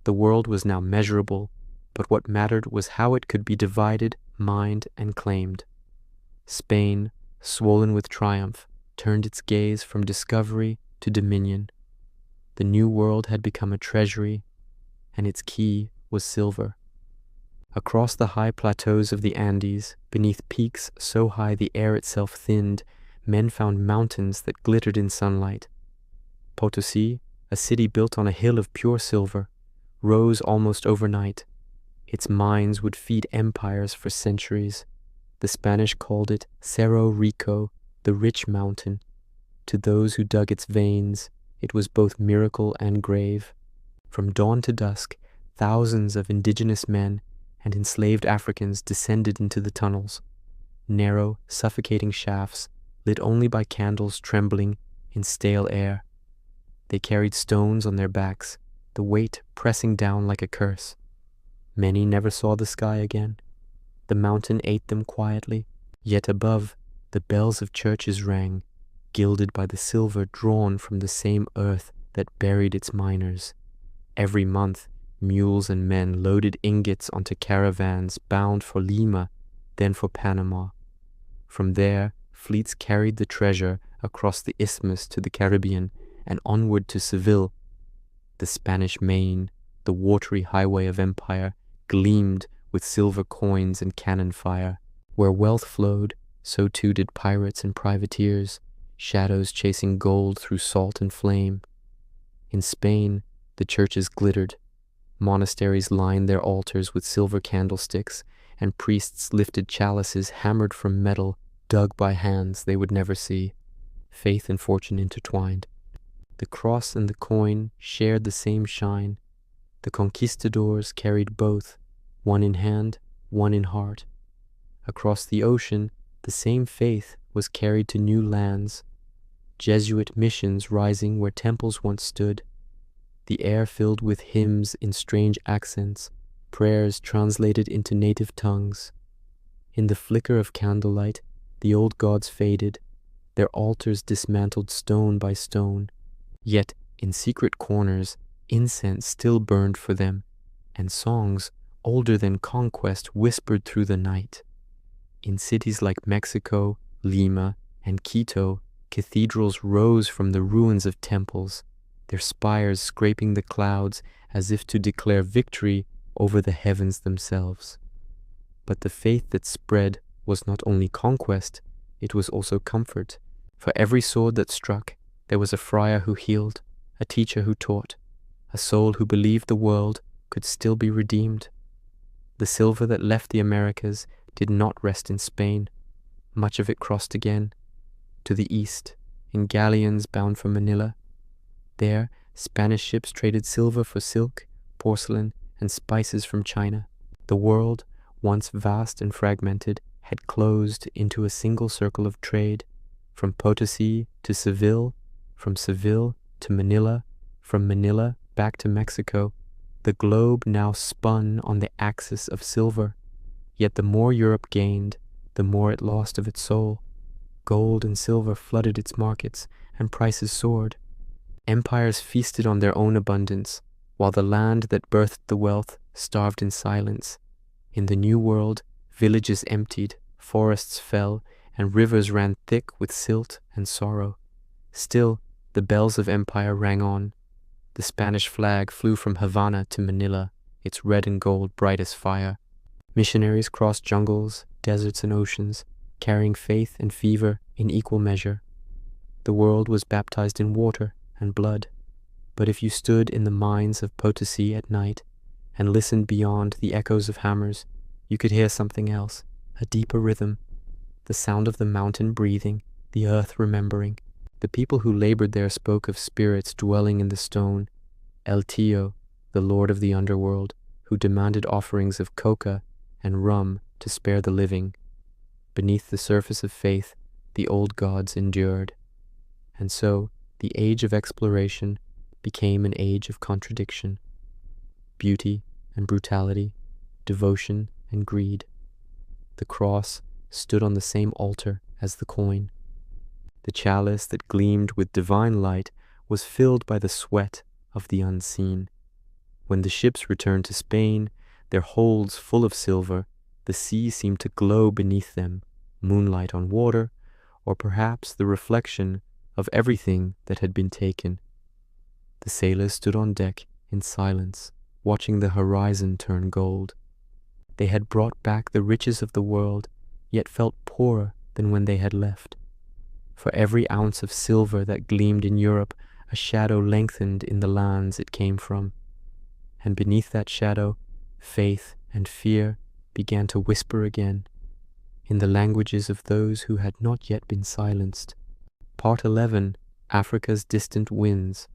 The world was now measurable, but what mattered was how it could be divided, mined, and claimed. Spain, swollen with triumph, turned its gaze from discovery to dominion. The New World had become a treasury, and its key was silver. Across the high plateaus of the Andes, beneath peaks so high the air itself thinned, men found mountains that glittered in sunlight. Potosi, a city built on a hill of pure silver, rose almost overnight. Its mines would feed empires for centuries. The Spanish called it Cerro Rico, the rich mountain. To those who dug its veins, it was both miracle and grave. From dawn to dusk, thousands of indigenous men and enslaved Africans descended into the tunnels, narrow, suffocating shafts lit only by candles trembling in stale air. They carried stones on their backs, the weight pressing down like a curse. Many never saw the sky again. The mountain ate them quietly, yet above, the bells of churches rang, gilded by the silver drawn from the same earth that buried its miners. Every month, mules and men loaded ingots onto caravans bound for Lima, then for Panama. From there, fleets carried the treasure across the isthmus to the Caribbean and onward to Seville. The Spanish Main, the watery highway of empire, gleamed with silver coins and cannon fire. Where wealth flowed, so too did pirates and privateers, shadows chasing gold through salt and flame. In Spain, the churches glittered. Monasteries lined their altars with silver candlesticks, and priests lifted chalices hammered from metal dug by hands they would never see. Faith and fortune intertwined. The cross and the coin shared the same shine. The conquistadors carried both, one in hand, one in heart. Across the ocean, the same faith was carried to new lands. Jesuit missions rising where temples once stood. The air filled with hymns in strange accents, prayers translated into native tongues. In the flicker of candlelight, the old gods faded, their altars dismantled stone by stone. Yet, in secret corners, incense still burned for them, and songs, older than conquest, whispered through the night. In cities like Mexico, Lima, and Quito, cathedrals rose from the ruins of temples, their spires scraping the clouds as if to declare victory over the heavens themselves. But the faith that spread was not only conquest, it was also comfort. For every sword that struck, there was a friar who healed, a teacher who taught, a soul who believed the world could still be redeemed. The silver that left the Americas did not rest in Spain. Much of it crossed again, to the east, in galleons bound for Manila. There, Spanish ships traded silver for silk, porcelain, and spices from China. The world, once vast and fragmented, had closed into a single circle of trade, from Potosi to Seville, from Seville to Manila, from Manila back to Mexico. The globe now spun on the axis of silver, yet the more Europe gained, the more it lost of its soul. Gold and silver flooded its markets, and prices soared. Empires feasted on their own abundance, while the land that birthed the wealth starved in silence. In the New World, villages emptied, forests fell, and rivers ran thick with silt and sorrow. Still, the bells of empire rang on. The Spanish flag flew from Havana to Manila, its red and gold bright as fire. Missionaries crossed jungles, deserts, and oceans, carrying faith and fever in equal measure. The world was baptized in water and blood, but if you stood in the mines of Potosi at night and listened beyond the echoes of hammers, you could hear something else, a deeper rhythm, the sound of the mountain breathing, the earth remembering. The people who labored there spoke of spirits dwelling in the stone, El Tío, the lord of the underworld, who demanded offerings of coca and rum to spare the living. Beneath the surface of faith, the old gods endured. And so, the age of exploration became an age of contradiction. Beauty and brutality, devotion and greed. The cross stood on the same altar as the coin. The chalice that gleamed with divine light was filled by the sweat of the unseen. When the ships returned to Spain, their holds full of silver, the sea seemed to glow beneath them, moonlight on water, or perhaps the reflection of everything that had been taken. The sailors stood on deck in silence, watching the horizon turn gold. They had brought back the riches of the world, yet felt poorer than when they had left. For every ounce of silver that gleamed in Europe, a shadow lengthened in the lands it came from. And beneath that shadow, faith and fear began to whisper again, in the languages of those who had not yet been silenced. Part 11, Africa's Distant Winds.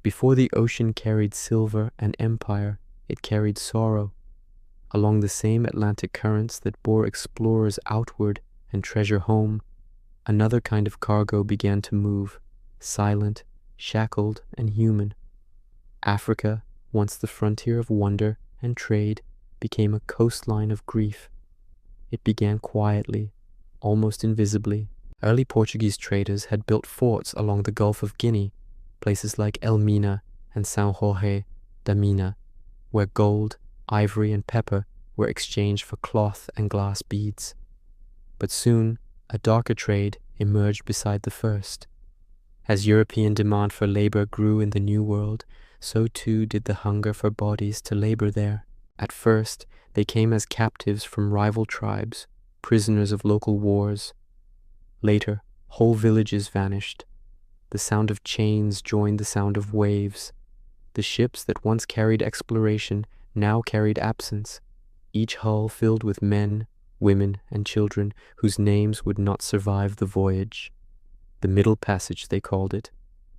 Before the ocean carried silver and empire, it carried sorrow. Along the same Atlantic currents that bore explorers outward and treasure home, another kind of cargo began to move, silent, shackled, and human. Africa, once the frontier of wonder and trade, became a coastline of grief. It began quietly, almost invisibly. Early Portuguese traders had built forts along the Gulf of Guinea, places like El Mina and São Jorge da Mina, where gold, ivory, and pepper were exchanged for cloth and glass beads. But soon, a darker trade emerged beside the first. As European demand for labor grew in the New World, so too did the hunger for bodies to labor there. At first, they came as captives from rival tribes, prisoners of local wars. Later, whole villages vanished. The sound of chains joined the sound of waves. The ships that once carried exploration now carried absence, each hull filled with men, women, and children whose names would not survive the voyage. The Middle Passage, they called it,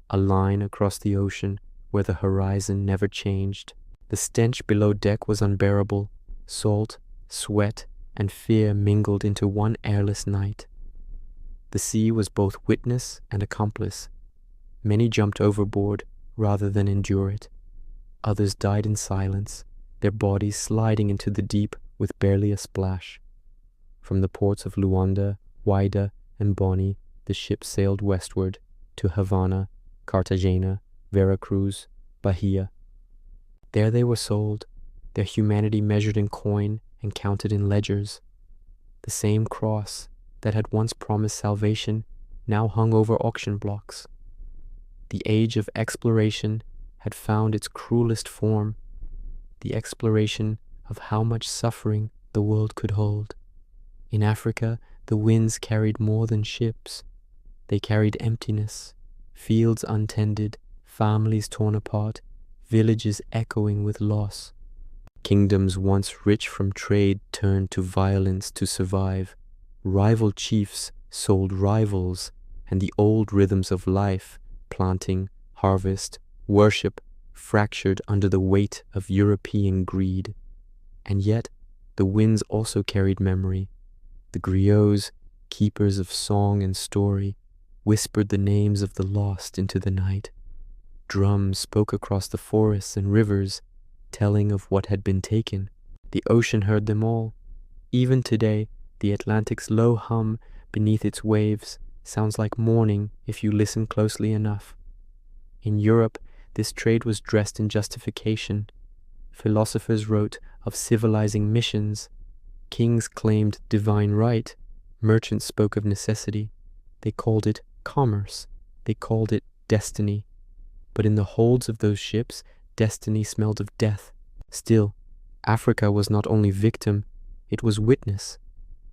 a line across the ocean where the horizon never changed. The stench below deck was unbearable. Salt, sweat, and fear mingled into one airless night. The sea was both witness and accomplice. Many jumped overboard rather than endure it. Others died in silence, their bodies sliding into the deep with barely a splash. From the ports of Luanda, Huaida, and Boni, the ships sailed westward to Havana, Cartagena, Veracruz, Bahia. There they were sold, their humanity measured in coin and counted in ledgers. The same cross that had once promised salvation now hung over auction blocks. The age of exploration had found its cruelest form, the exploration of how much suffering the world could hold. In Africa, the winds carried more than ships. They carried emptiness, fields untended, families torn apart, villages echoing with loss. Kingdoms once rich from trade turned to violence to survive. Rival chiefs sold rivals, and the old rhythms of life, planting, harvest, worship, fractured under the weight of European greed. And yet, the winds also carried memory. The griots, keepers of song and story, whispered the names of the lost into the night. Drums spoke across the forests and rivers, telling of what had been taken. The ocean heard them all. Even today, the Atlantic's low hum beneath its waves sounds like mourning if you listen closely enough. In Europe, this trade was dressed in justification. Philosophers wrote of civilizing missions. Kings claimed divine right. Merchants spoke of necessity. They called it commerce. They called it destiny. But in the holds of those ships, destiny smelled of death. Still, Africa was not only victim, it was witness.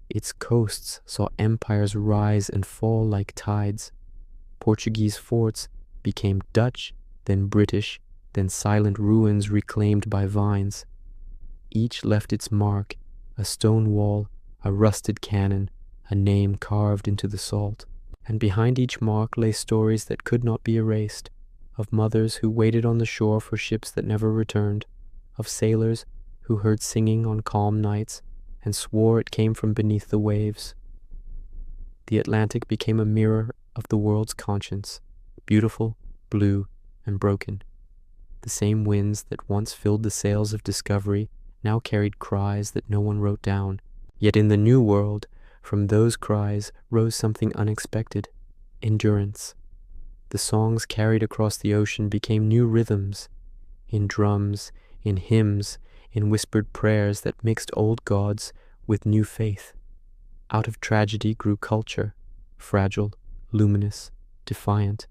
Its coasts saw empires rise and fall like tides. Portuguese forts became Dutch, then British, then silent ruins reclaimed by vines. Each left its mark, a stone wall, a rusted cannon, a name carved into the salt. And behind each mark lay stories that could not be erased, of mothers who waited on the shore for ships that never returned, of sailors who heard singing on calm nights and swore it came from beneath the waves. The Atlantic became a mirror of the world's conscience, beautiful, blue, and broken. The same winds that once filled the sails of discovery now carried cries that no one wrote down. Yet in the New World, from those cries rose something unexpected: endurance. The songs carried across the ocean became new rhythms, in drums, in hymns, in whispered prayers that mixed old gods with new faith. Out of tragedy grew culture, fragile, luminous, defiant.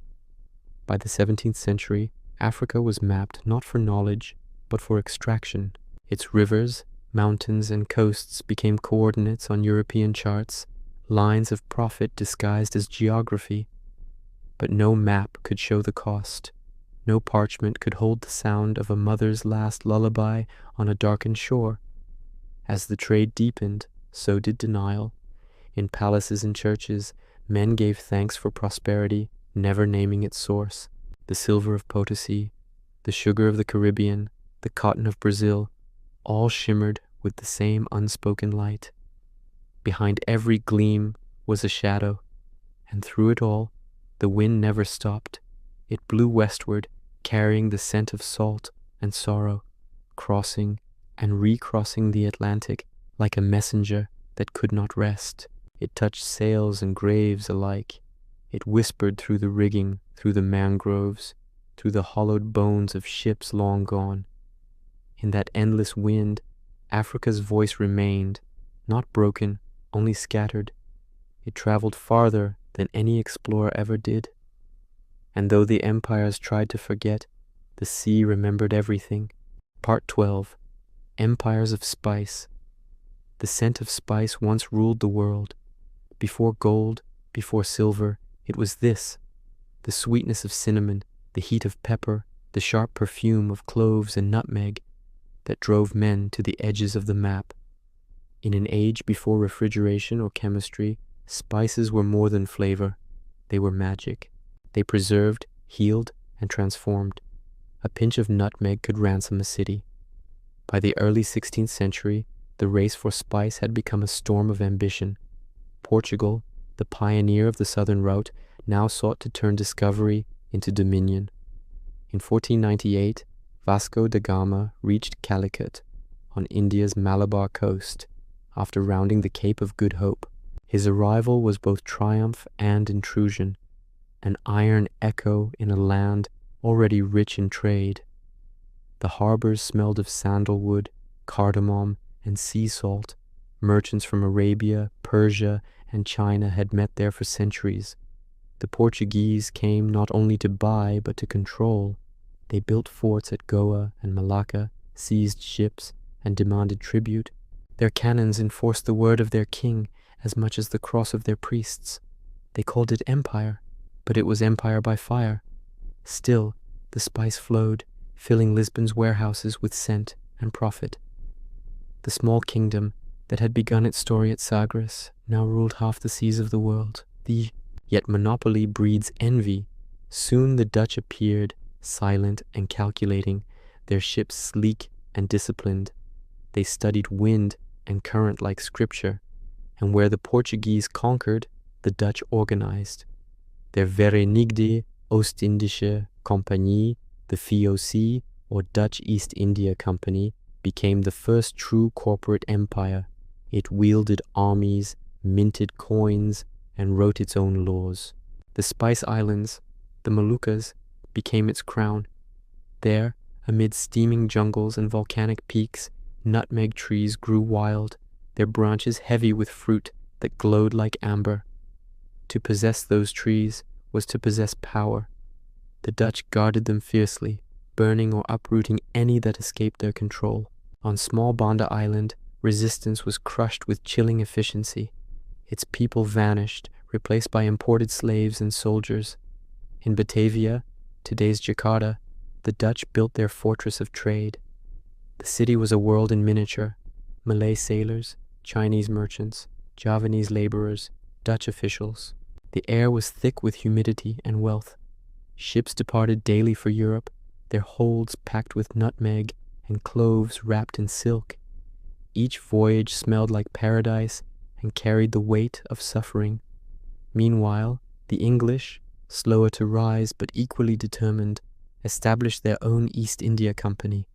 By the 17th century, Africa was mapped not for knowledge, but for extraction. Its rivers, mountains, and coasts became coordinates on European charts, lines of profit disguised as geography. But no map could show the cost. No parchment could hold the sound of a mother's last lullaby on a darkened shore. As the trade deepened, so did denial. In palaces and churches, men gave thanks for prosperity, never naming its source. The silver of Potosi, the sugar of the Caribbean, the cotton of Brazil, all shimmered with the same unspoken light. Behind every gleam was a shadow, and through it all, the wind never stopped. It blew westward, carrying the scent of salt and sorrow, crossing and recrossing the Atlantic like a messenger that could not rest. It touched sails and graves alike. It whispered through the rigging, through the mangroves, through the hollowed bones of ships long gone. In that endless wind, Africa's voice remained, not broken, only scattered. It traveled farther than any explorer ever did. And though the empires tried to forget, the sea remembered everything. Part 12. Empires of Spice. The scent of spice once ruled the world. Before gold, before silver, it was this: the sweetness of cinnamon, the heat of pepper, the sharp perfume of cloves and nutmeg, that drove men to the edges of the map. In an age before refrigeration or chemistry, spices were more than flavor. They were magic. They preserved, healed, and transformed. A pinch of nutmeg could ransom a city. By the early 16th century, the race for spice had become a storm of ambition. Portugal, the pioneer of the southern route, now sought to turn discovery into dominion. In 1498, Vasco da Gama reached Calicut, on India's Malabar coast, after rounding the Cape of Good Hope. His arrival was both triumph and intrusion, an iron echo in a land already rich in trade. The harbors smelled of sandalwood, cardamom, and sea salt. Merchants from Arabia, Persia, and China had met there for centuries. The Portuguese came not only to buy, but to control. They built forts at Goa and Malacca, seized ships, and demanded tribute. Their cannons enforced the word of their king as much as the cross of their priests. They called it empire, but it was empire by fire. Still, the spice flowed, filling Lisbon's warehouses with scent and profit. The small kingdom that had begun its story at Sagres now ruled half the seas of the world. Yet monopoly breeds envy. Soon the Dutch appeared, silent and calculating, their ships sleek and disciplined. They studied wind and current like scripture, and where the Portuguese conquered, the Dutch organized. Their Verenigde Oostindische Compagnie, the VOC, or Dutch East India Company, became the first true corporate empire. It wielded armies, minted coins, and wrote its own laws. The Spice Islands, the Moluccas, became its crown. There, amid steaming jungles and volcanic peaks, nutmeg trees grew wild, their branches heavy with fruit that glowed like amber. To possess those trees was to possess power. The Dutch guarded them fiercely, burning or uprooting any that escaped their control. On small Banda Island, resistance was crushed with chilling efficiency. Its people vanished, replaced by imported slaves and soldiers. In Batavia, today's Jakarta, the Dutch built their fortress of trade. The city was a world in miniature. Malay sailors, Chinese merchants, Javanese laborers, Dutch officials. The air was thick with humidity and wealth. Ships departed daily for Europe, their holds packed with nutmeg and cloves wrapped in silk. Each voyage smelled like paradise and carried the weight of suffering. Meanwhile, the English, slower to rise but equally determined, established their own East India Company.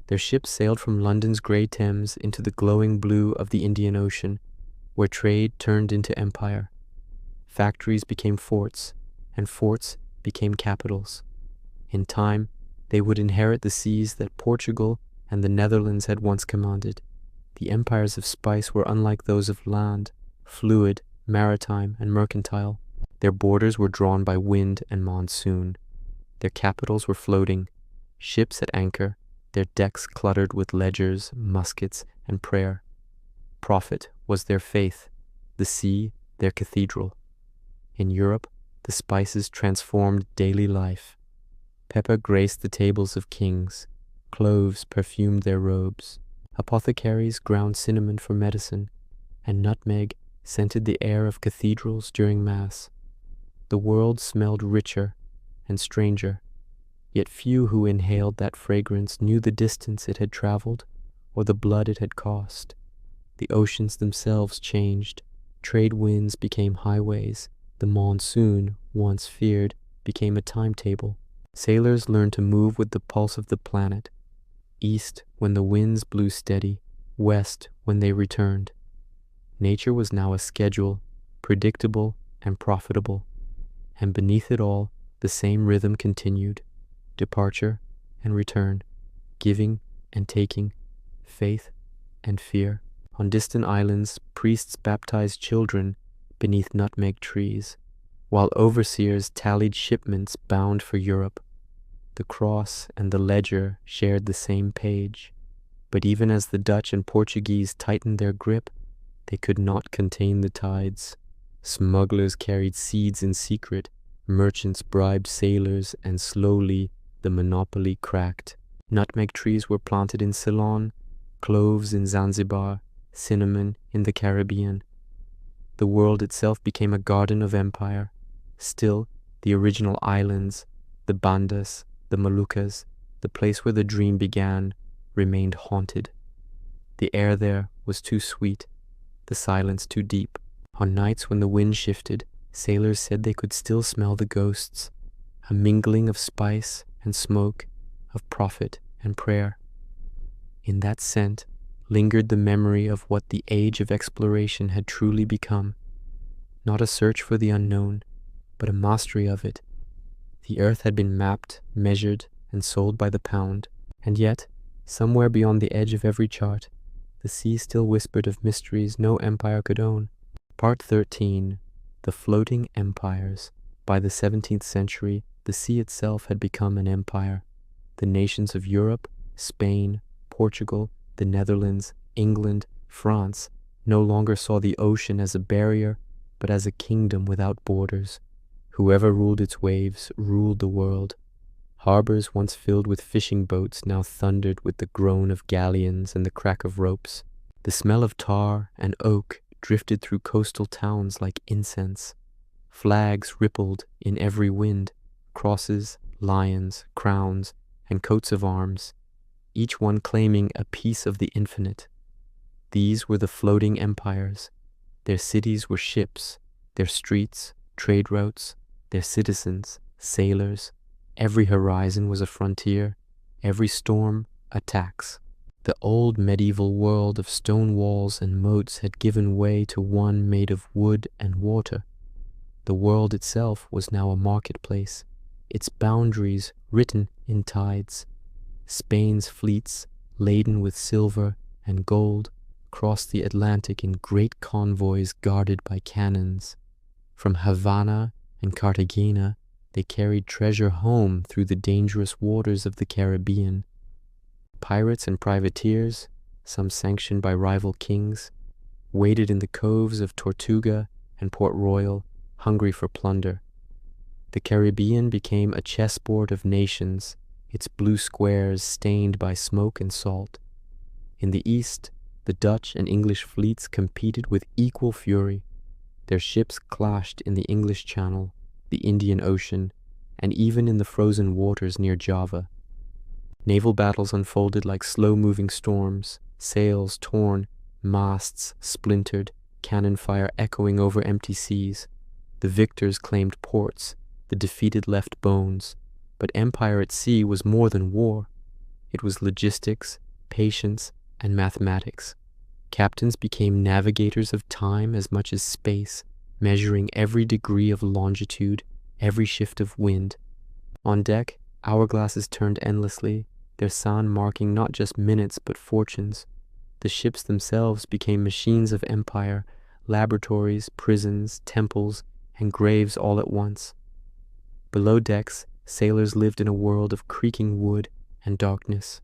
Their ships sailed from London's grey Thames into the glowing blue of the Indian Ocean, where trade turned into empire. Factories became forts, and forts became capitals. In time, they would inherit the seas that Portugal and the Netherlands had once commanded. The empires of spice were unlike those of land, fluid, maritime, and mercantile. Their borders were drawn by wind and monsoon. Their capitals were floating, ships at anchor, their decks cluttered with ledgers, muskets, and prayer. Profit was their faith, the sea their cathedral. In Europe, the spices transformed daily life. Pepper graced the tables of kings, cloves perfumed their robes, apothecaries ground cinnamon for medicine, and nutmeg scented the air of cathedrals during Mass. The world smelled richer and stranger, yet few who inhaled that fragrance knew the distance it had traveled or the blood it had cost. The oceans themselves changed. Trade winds became highways. The monsoon, once feared, became a timetable. Sailors learned to move with the pulse of the planet. East when the winds blew steady, west when they returned. Nature was now a schedule, predictable and profitable. And beneath it all, the same rhythm continued. Departure and return, giving and taking, faith and fear. On distant islands, priests baptized children beneath nutmeg trees, while overseers tallied shipments bound for Europe. The cross and the ledger shared the same page, but even as the Dutch and Portuguese tightened their grip, they could not contain the tides. Smugglers carried seeds in secret, merchants bribed sailors, and slowly the monopoly cracked. Nutmeg trees were planted in Ceylon, cloves in Zanzibar, cinnamon in the Caribbean. The world itself became a garden of empire. Still, the original islands, the Bandas, the Moluccas, the place where the dream began, remained haunted. The air there was too sweet, the silence too deep. On nights when the wind shifted, sailors said they could still smell the ghosts, a mingling of spice and smoke, of prophet and prayer. In that scent lingered the memory of what the age of exploration had truly become. Not a search for the unknown, but a mastery of it. The earth had been mapped, measured, and sold by the pound, and yet, somewhere beyond the edge of every chart, the sea still whispered of mysteries no empire could own. Part 13. The Floating Empires. By the 17th century, the sea itself had become an empire. The nations of Europe, Spain, Portugal, the Netherlands, England, France, no longer saw the ocean as a barrier, but as a kingdom without borders. Whoever ruled its waves ruled the world. Harbors once filled with fishing boats now thundered with the groan of galleons and the crack of ropes. The smell of tar and oak drifted through coastal towns like incense. Flags rippled in every wind, crosses lions, crowns, and coats of arms, each one claiming a piece of the infinite. These were the floating empires. Their cities were ships, their streets, trade routes, their citizens, sailors. Every horizon was a frontier, every storm a tax. The old medieval world of stone walls and moats had given way to one made of wood and water. The world itself was now a marketplace, its boundaries written in tides. Spain's fleets, laden with silver and gold, crossed the Atlantic in great convoys guarded by cannons. From Havana and Cartagena, they carried treasure home through the dangerous waters of the Caribbean. Pirates and privateers, some sanctioned by rival kings, waited in the coves of Tortuga and Port Royal, hungry for plunder. The Caribbean became a chessboard of nations, its blue squares stained by smoke and salt. In the east, the Dutch and English fleets competed with equal fury. Their ships clashed in the English Channel, the Indian Ocean, and even in the frozen waters near Java. Naval battles unfolded like slow-moving storms, sails torn, masts splintered, cannon fire echoing over empty seas. The victors claimed ports, the defeated left bones. But empire at sea was more than war. It was logistics, patience, and mathematics. Captains became navigators of time as much as space, measuring every degree of longitude, every shift of wind. On deck, hourglasses turned endlessly, their sun marking not just minutes but fortunes. The ships themselves became machines of empire, laboratories, prisons, temples, and graves all at once. Below decks, sailors lived in a world of creaking wood and darkness.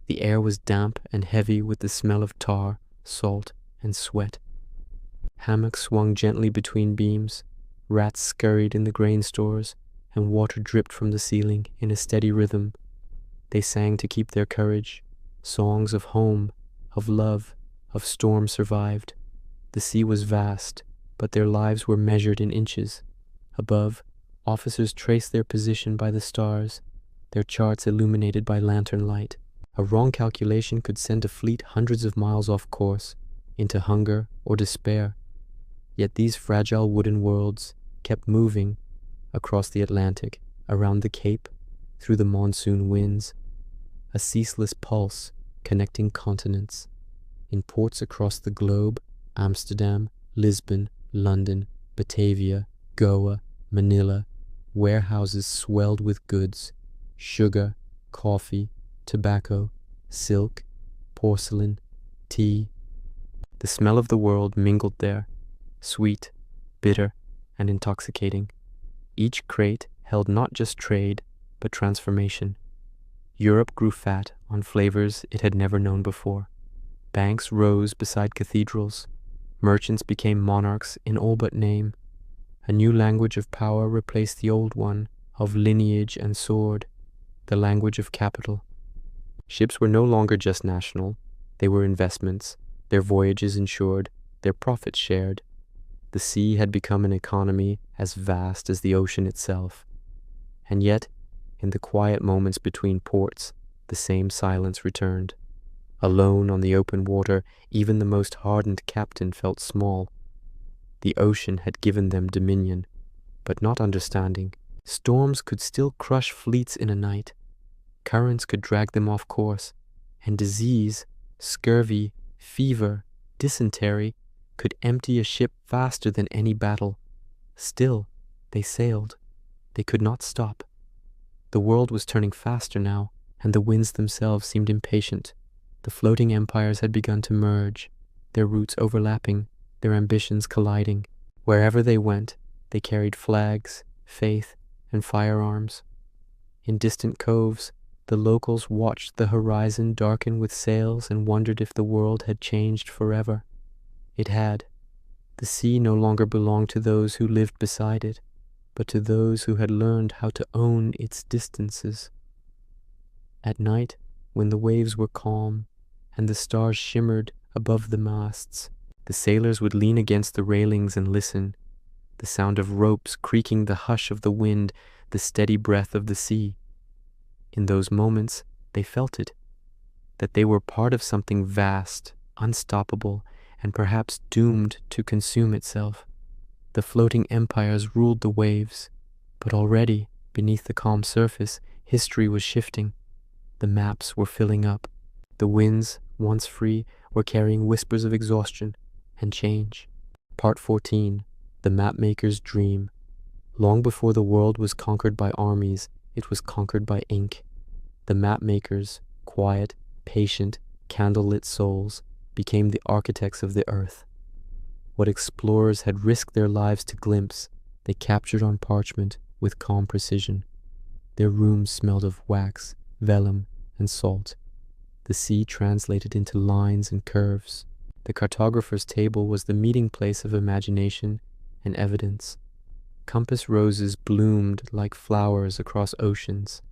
The air was damp and heavy with the smell of tar, salt, and sweat. Hammocks swung gently between beams, rats scurried in the grain stores, and water dripped from the ceiling in a steady rhythm. They sang to keep their courage, songs of home, of love, of storm survived. The sea was vast, but their lives were measured in inches. Above, officers traced their position by the stars, their charts illuminated by lantern light. A wrong calculation could send a fleet hundreds of miles off course, into hunger or despair. Yet these fragile wooden worlds kept moving across the Atlantic, around the Cape, through the monsoon winds, a ceaseless pulse connecting continents. In ports across the globe, Amsterdam, Lisbon, London, Batavia, Goa, Manila, warehouses swelled with goods, sugar, coffee, tobacco, silk, porcelain, tea. The smell of the world mingled there, sweet, bitter, and intoxicating. Each crate held not just trade, but transformation. Europe grew fat on flavors it had never known before. Banks rose beside cathedrals. Merchants became monarchs in all but name. A new language of power replaced the old one of lineage and sword, the language of capital. Ships were no longer just national. They were investments, their voyages insured, their profits shared. The sea had become an economy as vast as the ocean itself. And yet, in the quiet moments between ports, the same silence returned. Alone on the open water, even the most hardened captain felt small. The ocean had given them dominion, but not understanding. Storms could still crush fleets in a night. Currents could drag them off course, and disease, scurvy, fever, dysentery could empty a ship faster than any battle. Still, they sailed. They could not stop. The world was turning faster now, and the winds themselves seemed impatient. The floating empires had begun to merge, their routes overlapping, their ambitions colliding. Wherever they went, they carried flags, faith, and firearms. In distant coves, the locals watched the horizon darken with sails and wondered if the world had changed forever. It had. The sea no longer belonged to those who lived beside it, but to those who had learned how to own its distances. At night, when the waves were calm and the stars shimmered above the masts, the sailors would lean against the railings and listen. the sound of ropes creaking, the hush of the wind, the steady breath of the sea. In those moments, they felt it, that they were part of something vast, unstoppable, and perhaps doomed to consume itself. The floating empires ruled the waves, but already, beneath the calm surface, history was shifting. The maps were filling up. The winds, once free, were carrying whispers of exhaustion and change. Part 14. The Mapmaker's Dream. Long before the world was conquered by armies, it was conquered by ink. The mapmakers, quiet, patient, candlelit souls, became the architects of the earth. What explorers had risked their lives to glimpse, they captured on parchment with calm precision. Their rooms smelled of wax, vellum, and salt. The sea translated into lines and curves. The cartographer's table was the meeting place of imagination and evidence. Compass roses bloomed like flowers across oceans.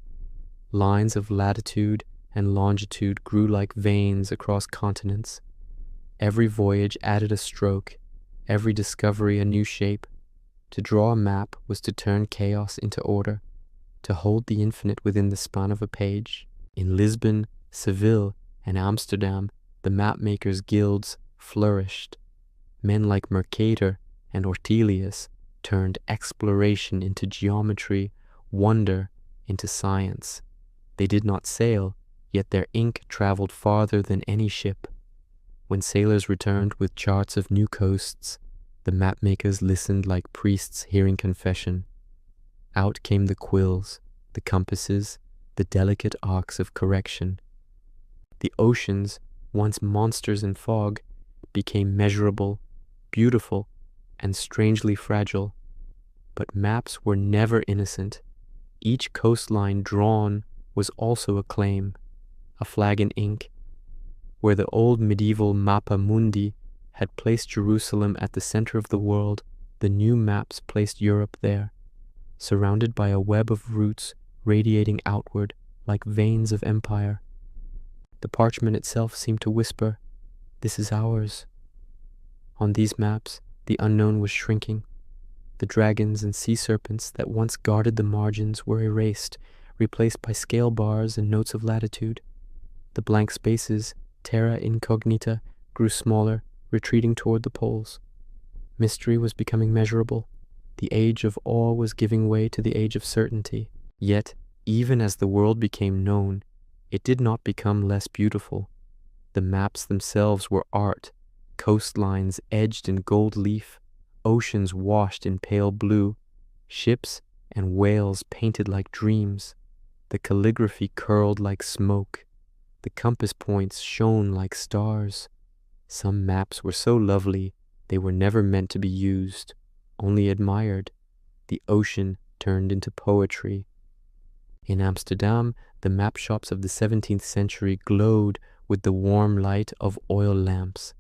Lines of latitude and longitude grew like veins across continents. Every voyage added a stroke, every discovery a new shape. To draw a map was to turn chaos into order, to hold the infinite within the span of a page. In Lisbon, Seville, and Amsterdam, the mapmakers' guilds flourished. Men like Mercator and Ortelius turned exploration into geometry, wonder into science. They did not sail, yet their ink traveled farther than any ship. When sailors returned with charts of new coasts, the mapmakers listened like priests hearing confession. Out came the quills, the compasses, the delicate arcs of correction. The oceans, once monsters in fog, became measurable, beautiful, and strangely fragile. But maps were never innocent. Each coastline drawn was also a claim, a flag in ink. Where the old medieval Mappa Mundi had placed Jerusalem at the center of the world, the new maps placed Europe there, surrounded by a web of roots radiating outward like veins of empire. The parchment itself seemed to whisper, "This is ours." On these maps, the unknown was shrinking. The dragons and sea serpents that once guarded the margins were erased, replaced by scale bars and notes of latitude. The blank spaces, terra incognita, grew smaller, retreating toward the poles. Mystery was becoming measurable. The age of awe was giving way to the age of certainty. Yet, even as the world became known, it did not become less beautiful. The maps themselves were art, coastlines edged in gold leaf, oceans washed in pale blue, ships and whales painted like dreams. The calligraphy curled like smoke. The compass points shone like stars. Some maps were so lovely they were never meant to be used, only admired. The ocean turned into poetry. In Amsterdam, the map shops of the 17th century glowed with the warm light of oil lamps.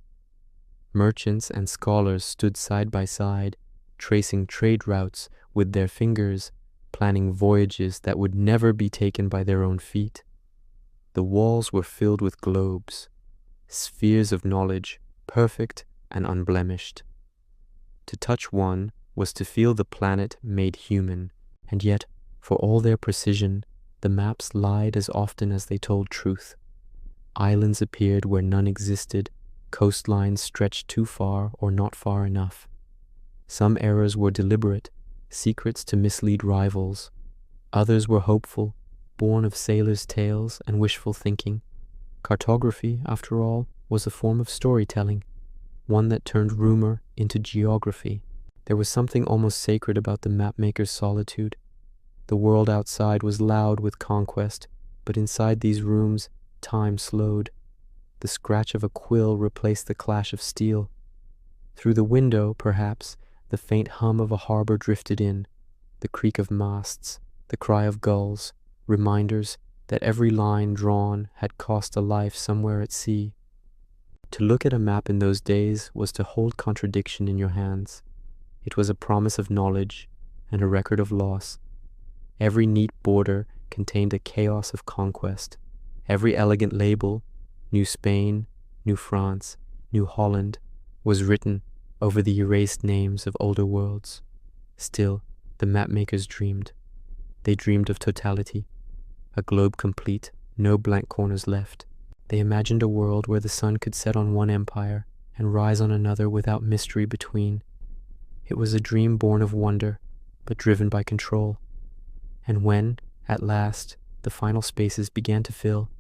Merchants and scholars stood side by side, tracing trade routes with their fingers, planning voyages that would never be taken by their own feet. The walls were filled with globes, spheres of knowledge, perfect and unblemished. To touch one was to feel the planet made human, and yet, for all their precision, the maps lied as often as they told truth. Islands appeared where none existed, coastlines stretched too far or not far enough. Some errors were deliberate, secrets to mislead rivals. Others were hopeful, born of sailors' tales and wishful thinking. Cartography, after all, was a form of storytelling, one that turned rumor into geography. There was something almost sacred about the mapmaker's solitude. The world outside was loud with conquest, but inside these rooms, time slowed. The scratch of a quill replaced the clash of steel. Through the window, perhaps, the faint hum of a harbor drifted in, the creak of masts, the cry of gulls, reminders that every line drawn had cost a life somewhere at sea. To look at a map in those days was to hold contradiction in your hands. It was a promise of knowledge and a record of loss. Every neat border contained a chaos of conquest. Every elegant label, New Spain, New France, New Holland, was written over the erased names of older worlds. Still, the mapmakers dreamed. They dreamed of totality, a globe complete, no blank corners left. They imagined a world where the sun could set on one empire and rise on another without mystery between. It was a dream born of wonder, but driven by control. And when, at last, the final spaces began to fill,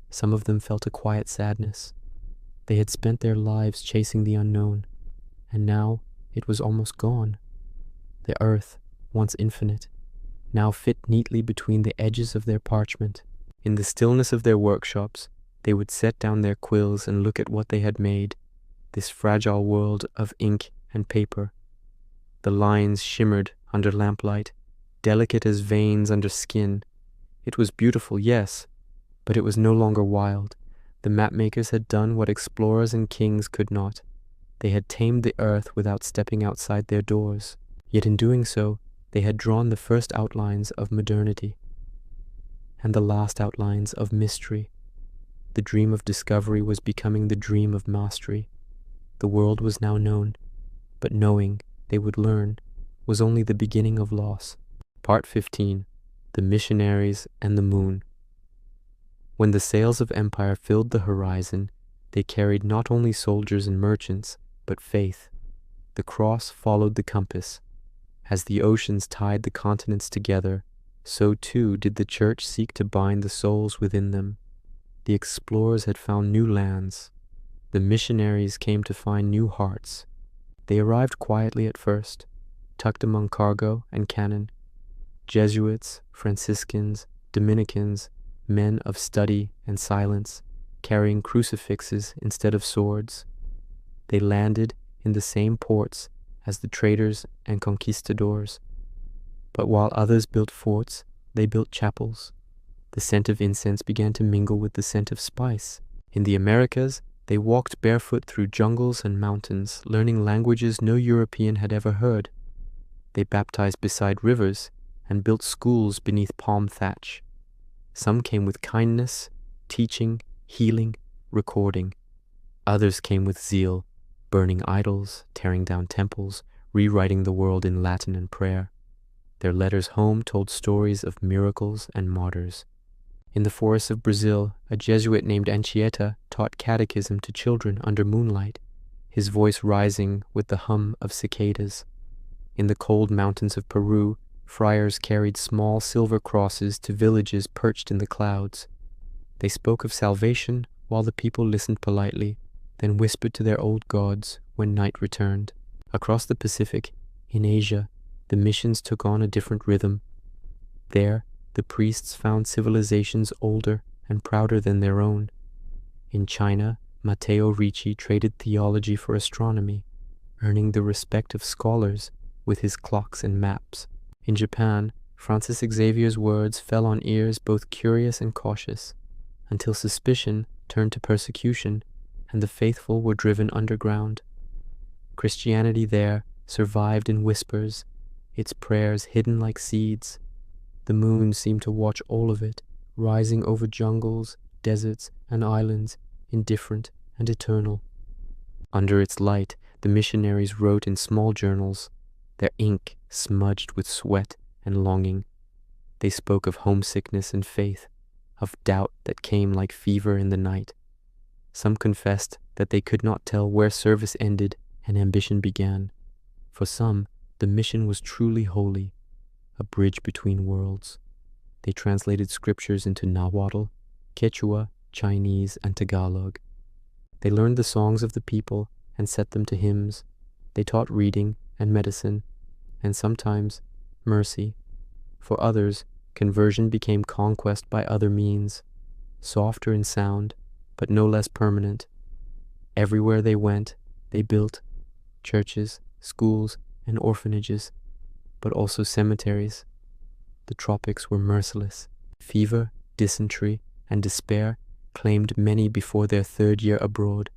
some of them felt a quiet sadness. They had spent their lives chasing the unknown, and now it was almost gone. The earth, once infinite, now fit neatly between the edges of their parchment. In the stillness of their workshops, they would set down their quills and look at what they had made, this fragile world of ink and paper. The lines shimmered under lamplight, delicate as veins under skin. It was beautiful, yes, but it was no longer wild. The mapmakers had done what explorers and kings could not. They had tamed the earth without stepping outside their doors. Yet in doing so, they had drawn the first outlines of modernity and the last outlines of mystery. The dream of discovery was becoming the dream of mastery. The world was now known, but knowing they would learn was only the beginning of loss. Part 15. The Missionaries and the Moon. When the sails of empire filled the horizon, they carried not only soldiers and merchants, but faith. The cross followed the compass. As the oceans tied the continents together, so too did the church seek to bind the souls within them. The explorers had found new lands. The missionaries came to find new hearts. They arrived quietly at first, tucked among cargo and cannon. Jesuits, Franciscans, Dominicans, men of study and silence, carrying crucifixes instead of swords. They landed in the same ports as the traders and conquistadors. But while others built forts, they built chapels. The scent of incense began to mingle with the scent of spice. In the Americas, they walked barefoot through jungles and mountains, learning languages no European had ever heard. They baptized beside rivers and built schools beneath palm thatch. Some came with kindness, teaching, healing, recording. Others came with zeal, burning idols, tearing down temples, rewriting the world in Latin and prayer. Their letters home told stories of miracles and martyrs. In the forests of Brazil, a Jesuit named Anchieta taught catechism to children under moonlight, his voice rising with the hum of cicadas. In the cold mountains of Peru, friars carried small silver crosses to villages perched in the clouds. They spoke of salvation while the people listened politely, then whispered to their old gods when night returned. Across the Pacific, in Asia, the missions took on a different rhythm. There, the priests found civilizations older and prouder than their own. In China, Matteo Ricci traded theology for astronomy, earning the respect of scholars with his clocks and maps. In Japan, Francis Xavier's words fell on ears both curious and cautious, until suspicion turned to persecution and the faithful were driven underground. Christianity there survived in whispers, its prayers hidden like seeds. The moon seemed to watch all of it, rising over jungles, deserts, and islands, indifferent and eternal. Under its light, the missionaries wrote in small journals, their ink smudged with sweat and longing. They spoke of homesickness and faith, of doubt that came like fever in the night. Some confessed that they could not tell where service ended and ambition began. For some, the mission was truly holy, a bridge between worlds. They translated scriptures into Nahuatl, Quechua, Chinese, and Tagalog. They learned the songs of the people and set them to hymns. They taught reading and medicine, and sometimes mercy. For others, conversion became conquest by other means, softer in sound, but no less permanent. Everywhere they went, they built churches, schools, and orphanages, but also cemeteries. The tropics were merciless. Fever, dysentery, and despair claimed many before their third year abroad.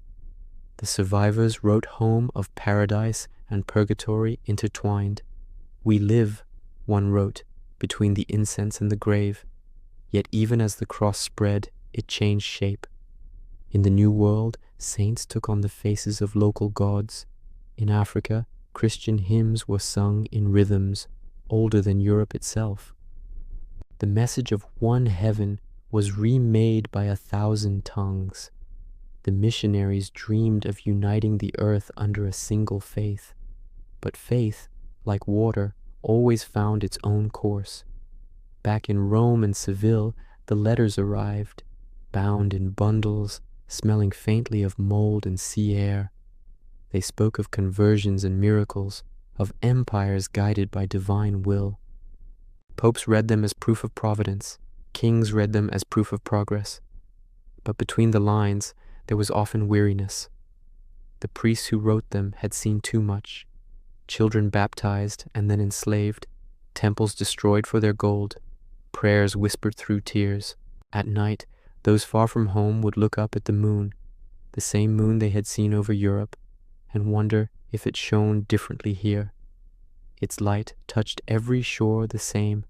The survivors wrote home of paradise and purgatory intertwined. "We live," one wrote, "between the incense and the grave." Yet even as the cross spread, it changed shape. In the New World, saints took on the faces of local gods. In Africa, Christian hymns were sung in rhythms older than Europe itself. The message of one heaven was remade by 1,000 tongues. The missionaries dreamed of uniting the earth under a single faith. But faith, like water, always found its own course. Back in Rome and Seville, the letters arrived, bound in bundles, smelling faintly of mold and sea air. They spoke of conversions and miracles, of empires guided by divine will. Popes read them as proof of providence. Kings read them as proof of progress. But between the lines, there was often weariness. The priests who wrote them had seen too much. Children baptized and then enslaved, temples destroyed for their gold, prayers whispered through tears. At night, those far from home would look up at the moon, the same moon they had seen over Europe, and wonder if it shone differently here. Its light touched every shore the same,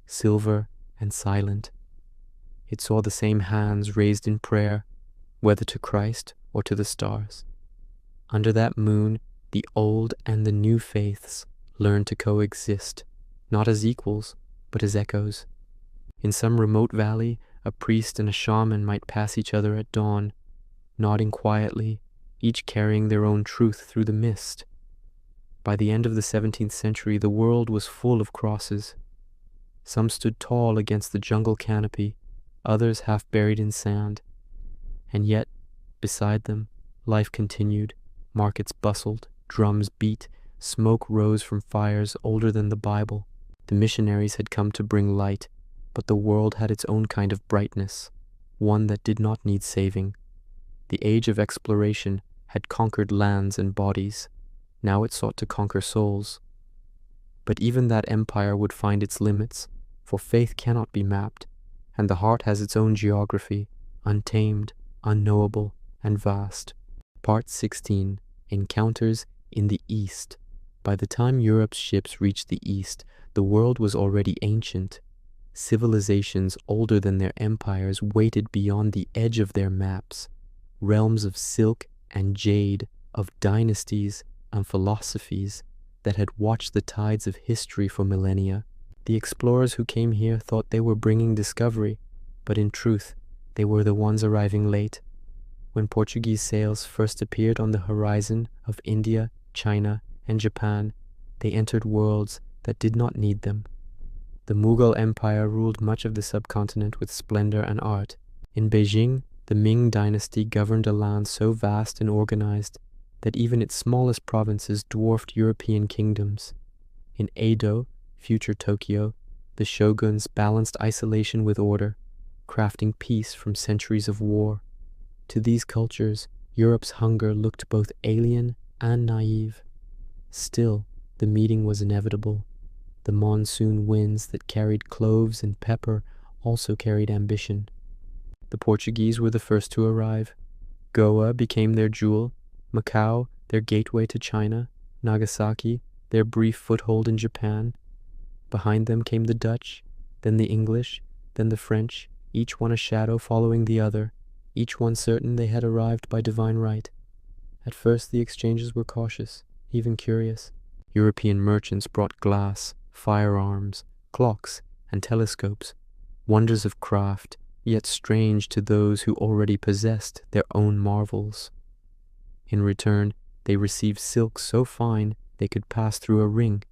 silver and silent. It saw the same hands raised in prayer, whether to Christ or to the stars. Under that moon, the old and the new faiths learned to coexist, not as equals, but as echoes. In some remote valley, a priest and a shaman might pass each other at dawn, nodding quietly, each carrying their own truth through the mist. By the end of the 17th century, the world was full of crosses. Some stood tall against the jungle canopy, others half buried in sand. And yet, beside them, life continued, markets bustled, drums beat, smoke rose from fires older than the Bible. The missionaries had come to bring light, but the world had its own kind of brightness, one that did not need saving. The age of exploration had conquered lands and bodies. Now it sought to conquer souls. But even that empire would find its limits, for faith cannot be mapped, and the heart has its own geography, untamed, unknowable, and vast. Part 16. Encounters in the East. By the time Europe's ships reached the East, the world was already ancient. Civilizations older than their empires waited beyond the edge of their maps. Realms of silk and jade, of dynasties and philosophies that had watched the tides of history for millennia. The explorers who came here thought they were bringing discovery, but in truth, they were the ones arriving late. When Portuguese sails first appeared on the horizon of India, China, and Japan, they entered worlds that did not need them. The Mughal Empire ruled much of the subcontinent with splendor and art. In Beijing, the Ming dynasty governed a land so vast and organized that even its smallest provinces dwarfed European kingdoms. In Edo, future Tokyo, the shoguns balanced isolation with order, crafting peace from centuries of war. To these cultures, Europe's hunger looked both alien and naive. Still, the meeting was inevitable. The monsoon winds that carried cloves and pepper also carried ambition. The Portuguese were the first to arrive. Goa became their jewel, Macau their gateway to China, Nagasaki their brief foothold in Japan. Behind them came the Dutch, then the English, then the French, each one a shadow following the other, each one certain they had arrived by divine right. At first the exchanges were cautious, even curious. European merchants brought glass, firearms, clocks, and telescopes, wonders of craft, yet strange to those who already possessed their own marvels. In return, they received silks so fine they could pass through a ring,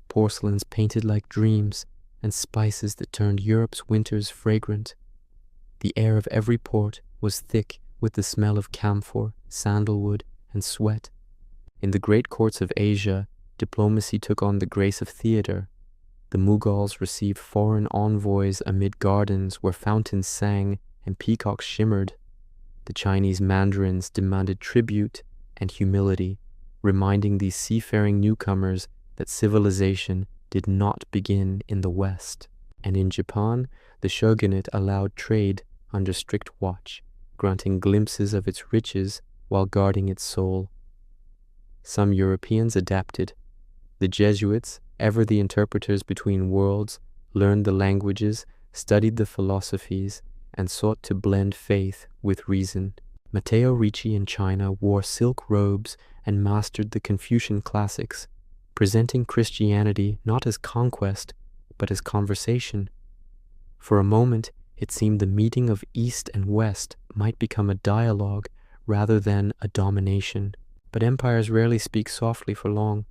porcelains painted like dreams, and spices that turned Europe's winters fragrant. The air of every port was thick with the smell of camphor, sandalwood, and sweat. In the great courts of Asia, diplomacy took on the grace of theater. The Mughals received foreign envoys amid gardens where fountains sang and peacocks shimmered. The Chinese mandarins demanded tribute and humility, reminding these seafaring newcomers that civilization did not begin in the West. And in Japan, the shogunate allowed trade under strict watch, granting glimpses of its riches while guarding its soul. Some Europeans adapted. The Jesuits, ever the interpreters between worlds, learned the languages, studied the philosophies, and sought to blend faith with reason. Matteo Ricci in China wore silk robes and mastered the Confucian classics, presenting Christianity not as conquest, but as conversation. For a moment, it seemed the meeting of East and West might become a dialogue rather than a domination. But empires rarely speak softly for long.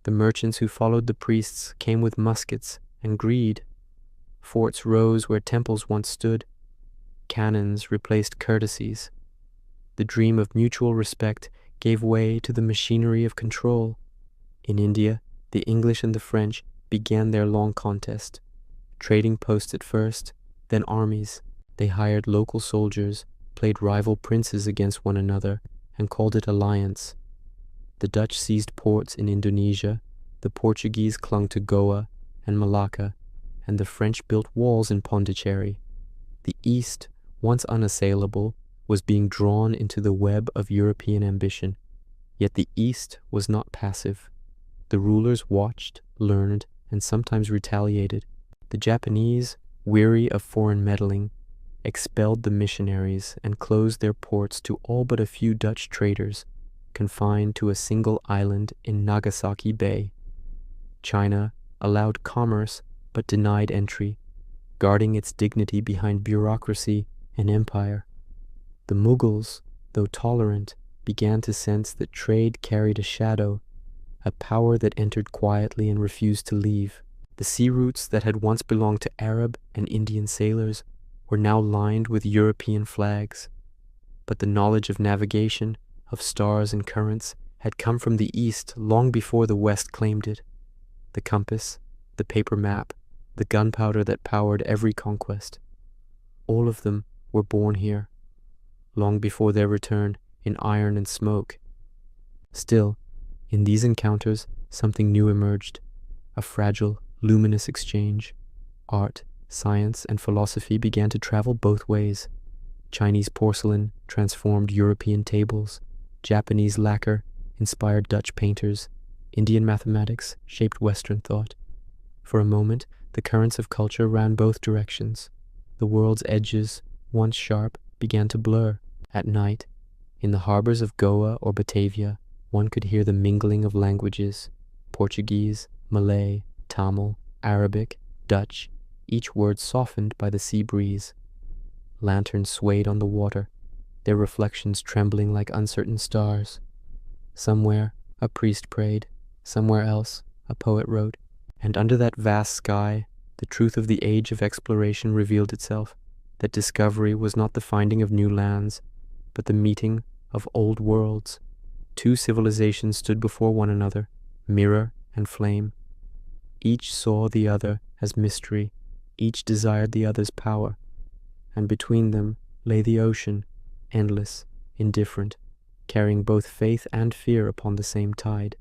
The merchants who followed the priests came with muskets and greed. Forts rose where temples once stood. Cannons replaced courtesies. The dream of mutual respect gave way to the machinery of control. In India, the English and the French began their long contest. Trading posts at first, then armies. They hired local soldiers, played rival princes against one another, and called it alliance. The Dutch seized ports in Indonesia, the Portuguese clung to Goa and Malacca, and the French built walls in Pondicherry. The East, once unassailable, was being drawn into the web of European ambition. Yet the East was not passive. The rulers watched, learned, and sometimes retaliated. The Japanese, weary of foreign meddling, expelled the missionaries and closed their ports to all but a few Dutch traders, confined to a single island in Nagasaki Bay. China allowed commerce but denied entry, guarding its dignity behind bureaucracy and empire. The Mughals, though tolerant, began to sense that trade carried a shadow, a power that entered quietly and refused to leave. The sea routes that had once belonged to Arab and Indian sailors were now lined with European flags. But the knowledge of navigation, of stars and currents, had come from the East long before the West claimed it. The compass, the paper map, the gunpowder that powered every conquest. All of them were born here, long before their return in iron and smoke. Still, in these encounters, something new emerged, a fragile, luminous exchange. Art, science, and philosophy began to travel both ways. Chinese porcelain transformed European tables. Japanese lacquer inspired Dutch painters. Indian mathematics shaped Western thought. For a moment, the currents of culture ran both directions. The world's edges, once sharp, began to blur. At night, in the harbors of Goa or Batavia, one could hear the mingling of languages: Portuguese, Malay, Tamil, Arabic, Dutch, each word softened by the sea breeze. Lanterns swayed on the water, their reflections trembling like uncertain stars. Somewhere, a priest prayed, somewhere else, a poet wrote, and under that vast sky, the truth of the age of exploration revealed itself, that discovery was not the finding of new lands, but the meeting of old worlds. Two civilizations stood before one another, mirror and flame. Each saw the other as mystery, each desired the other's power, and between them lay the ocean, endless, indifferent, carrying both faith and fear upon the same tide.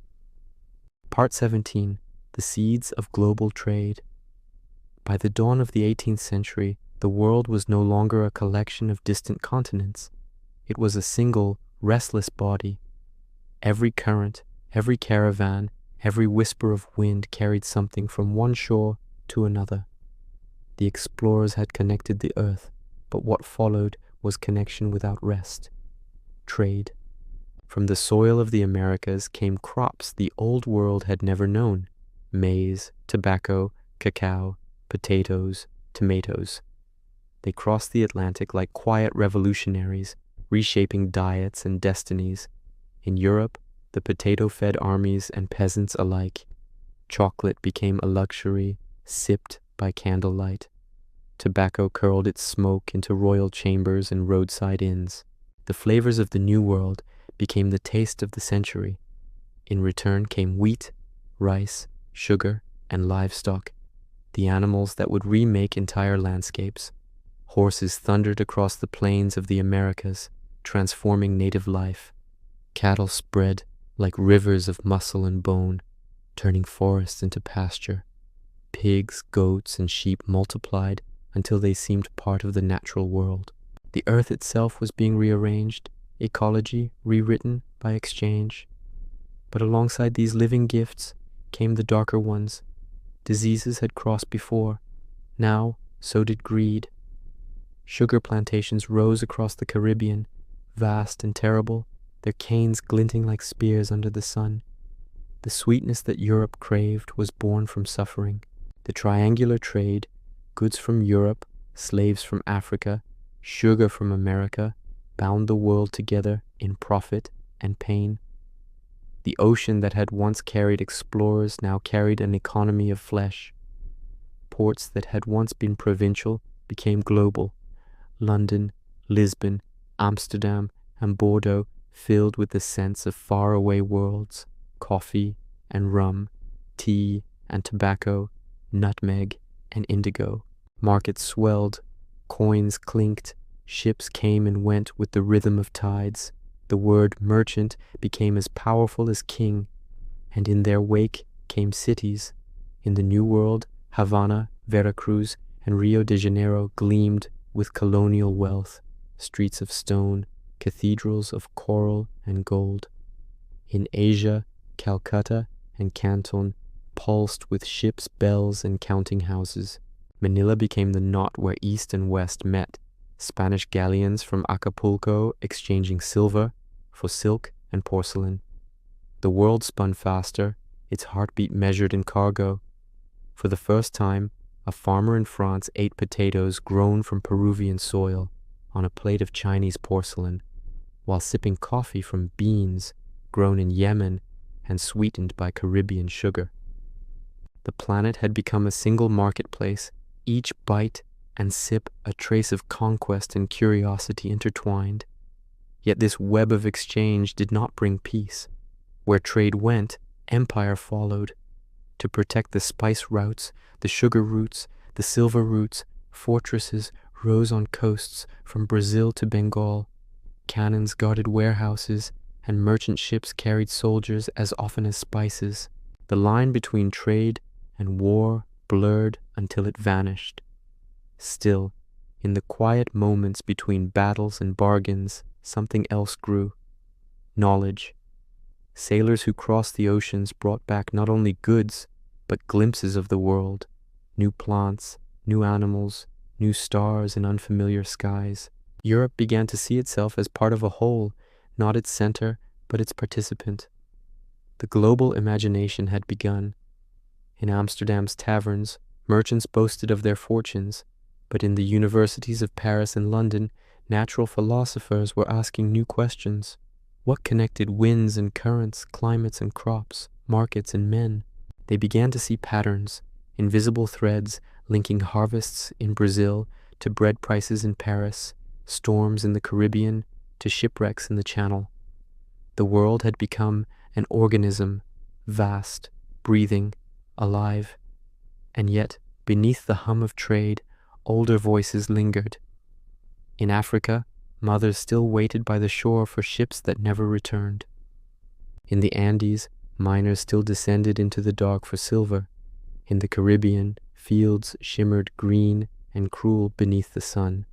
Part 17. The Seeds of Global Trade. By the dawn of the 18th century, the world was no longer a collection of distant continents. It was a single, restless body. Every current, every caravan, every whisper of wind carried something from one shore to another. The explorers had connected the earth, but what followed was connection without rest. Trade. From the soil of the Americas came crops the old world had never known: maize, tobacco, cacao, potatoes, tomatoes. They crossed the Atlantic like quiet revolutionaries, reshaping diets and destinies. In Europe, the potato fed armies and peasants alike. Chocolate became a luxury, sipped by candlelight. Tobacco curled its smoke into royal chambers and roadside inns. The flavors of the New World became the taste of the century. In return came wheat, rice, sugar, and livestock, the animals that would remake entire landscapes. Horses thundered across the plains of the Americas, transforming native life. Cattle spread like rivers of muscle and bone, turning forests into pasture. Pigs, goats, and sheep multiplied until they seemed part of the natural world. The earth itself was being rearranged, ecology rewritten by exchange. But alongside these living gifts came the darker ones. Diseases had crossed before. Now, so did greed. Sugar plantations rose across the Caribbean, vast and terrible, their canes glinting like spears under the sun. The sweetness that Europe craved was born from suffering. The triangular trade, goods from Europe, slaves from Africa, sugar from America, bound the world together in profit and pain. The ocean that had once carried explorers now carried an economy of flesh. Ports that had once been provincial became global. London, Lisbon, Amsterdam, and Bordeaux filled with the sense of faraway worlds, coffee and rum, tea and tobacco, nutmeg and indigo. Markets swelled, coins clinked, ships came and went with the rhythm of tides. The word merchant became as powerful as king, and in their wake came cities. In the New World, Havana, Veracruz, and Rio de Janeiro gleamed with colonial wealth, streets of stone, cathedrals of coral and gold. In Asia, Calcutta and Canton pulsed with ships' bells and counting houses. Manila became the knot where East and West met, Spanish galleons from Acapulco exchanging silver for silk and porcelain. The world spun faster, its heartbeat measured in cargo. For the first time, a farmer in France ate potatoes grown from Peruvian soil on a plate of Chinese porcelain, while sipping coffee from beans grown in Yemen and sweetened by Caribbean sugar. The planet had become a single marketplace, each bite and sip a trace of conquest and curiosity intertwined. Yet this web of exchange did not bring peace. Where trade went, empire followed. To protect the spice routes, the sugar routes, the silver routes, fortresses rose on coasts from Brazil to Bengal. Cannons guarded warehouses, and merchant ships carried soldiers as often as spices. The line between trade and war blurred until it vanished. Still, in the quiet moments between battles and bargains, something else grew. Knowledge. Sailors who crossed the oceans brought back not only goods, but glimpses of the world, new plants, new animals, new stars in unfamiliar skies. Europe began to see itself as part of a whole, not its center, but its participant. The global imagination had begun. In Amsterdam's taverns, merchants boasted of their fortunes, but in the universities of Paris and London, natural philosophers were asking new questions. What connected winds and currents, climates and crops, markets and men? They began to see patterns, invisible threads linking harvests in Brazil to bread prices in Paris, storms in the Caribbean to shipwrecks in the Channel. The world had become an organism, vast, breathing, alive. And yet, beneath the hum of trade, older voices lingered. In Africa, mothers still waited by the shore for ships that never returned. In the Andes, miners still descended into the dark for silver. In the Caribbean, fields shimmered green and cruel beneath the sun.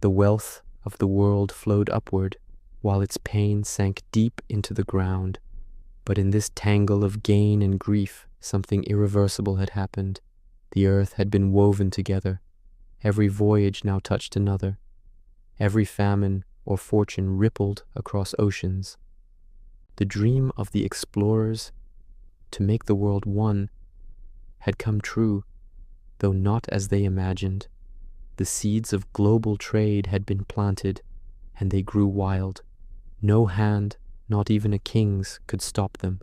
The wealth of the world flowed upward, while its pain sank deep into the ground. But in this tangle of gain and grief, something irreversible had happened. The earth had been woven together. Every voyage now touched another. Every famine or fortune rippled across oceans. The dream of the explorers to make the world one had come true, though not as they imagined. The seeds of global trade had been planted, and they grew wild. No hand, not even a king's, could stop them.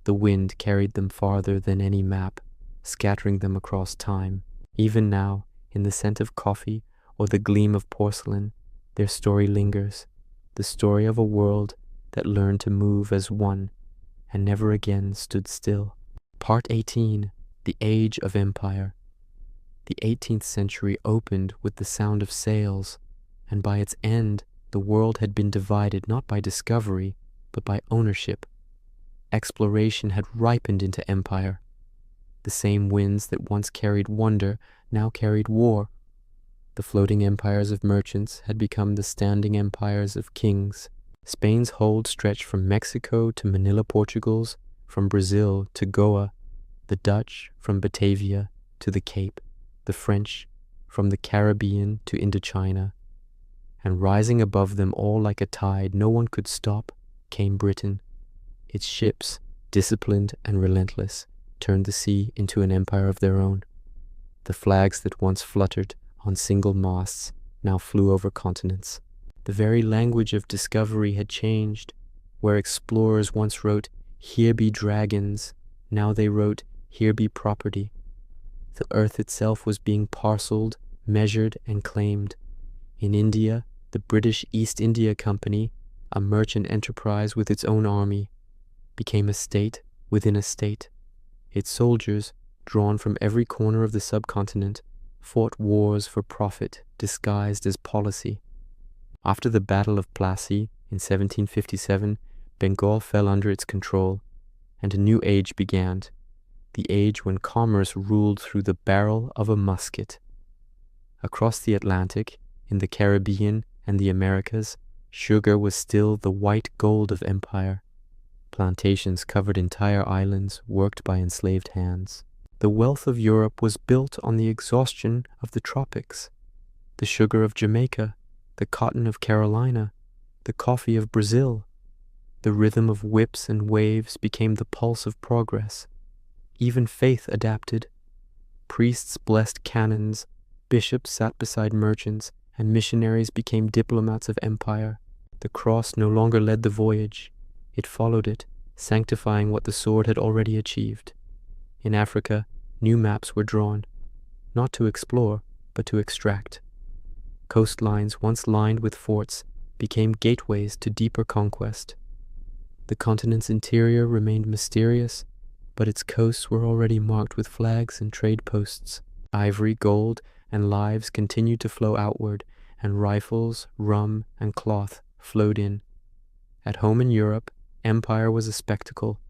The wind carried them farther than any map, scattering them across time. Even now, in the scent of coffee or the gleam of porcelain, their story lingers, the story of a world that learned to move as one and never again stood still. Part 18, The Age of Empire. The 18th century opened with the sound of sails, and by its end, the world had been divided not by discovery, but by ownership. Exploration had ripened into empire. The same winds that once carried wonder now carried war. The floating empires of merchants had become the standing empires of kings. Spain's hold stretched from Mexico to Manila, Portugal's, from Brazil to Goa, the Dutch from Batavia to the Cape, the French from the Caribbean to Indochina. And rising above them all like a tide no one could stop, came Britain. Its ships, disciplined and relentless, turned the sea into an empire of their own. The flags that once fluttered on single masts now flew over continents. The very language of discovery had changed. Where explorers once wrote, "Here be dragons," now they wrote, "Here be property." The earth itself was being parceled, measured, and claimed. In India, the British East India Company, a merchant enterprise with its own army, became a state within a state. Its soldiers, drawn from every corner of the subcontinent, fought wars for profit disguised as policy. After the Battle of Plassey in 1757, Bengal fell under its control, and a new age began, the age when commerce ruled through the barrel of a musket. Across the Atlantic, in the Caribbean and the Americas, sugar was still the white gold of empire. Plantations covered entire islands worked by enslaved hands. The wealth of Europe was built on the exhaustion of the tropics. The sugar of Jamaica, the cotton of Carolina, the coffee of Brazil. The rhythm of whips and waves became the pulse of progress. Even faith adapted. Priests blessed cannons, bishops sat beside merchants, and missionaries became diplomats of empire. The cross no longer led the voyage. It followed it, sanctifying what the sword had already achieved. In Africa, new maps were drawn, not to explore, but to extract. Coastlines once lined with forts became gateways to deeper conquest. The continent's interior remained mysterious, but its coasts were already marked with flags and trade posts. Ivory, gold, and lives continued to flow outward, and rifles, rum, and cloth flowed in. At home in Europe, empire was a spectacle.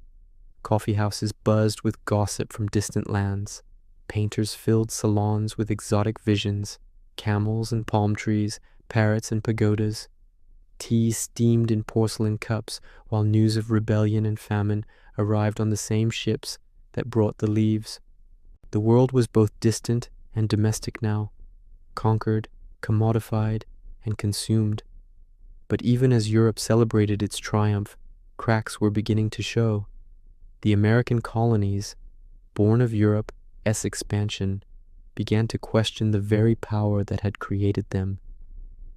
Coffee houses buzzed with gossip from distant lands. Painters filled salons with exotic visions, camels and palm trees, parrots and pagodas. Tea steamed in porcelain cups, while news of rebellion and famine arrived on the same ships that brought the leaves. The world was both distant and domestic now, conquered, commodified, and consumed. But even as Europe celebrated its triumph, cracks were beginning to show. The American colonies, born of Europe's expansion, began to question the very power that had created them.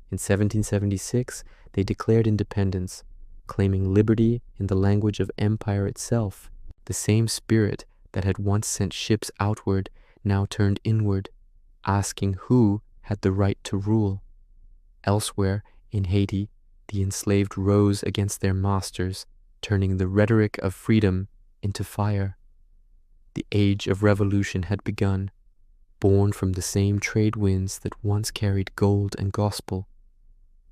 In 1776, they declared independence, claiming liberty in the language of empire itself. The same spirit that had once sent ships outward now turned inward, asking who had the right to rule. Elsewhere, in Haiti, the enslaved rose against their masters, turning the rhetoric of freedom into fire. The age of revolution had begun, born from the same trade winds that once carried gold and gospel.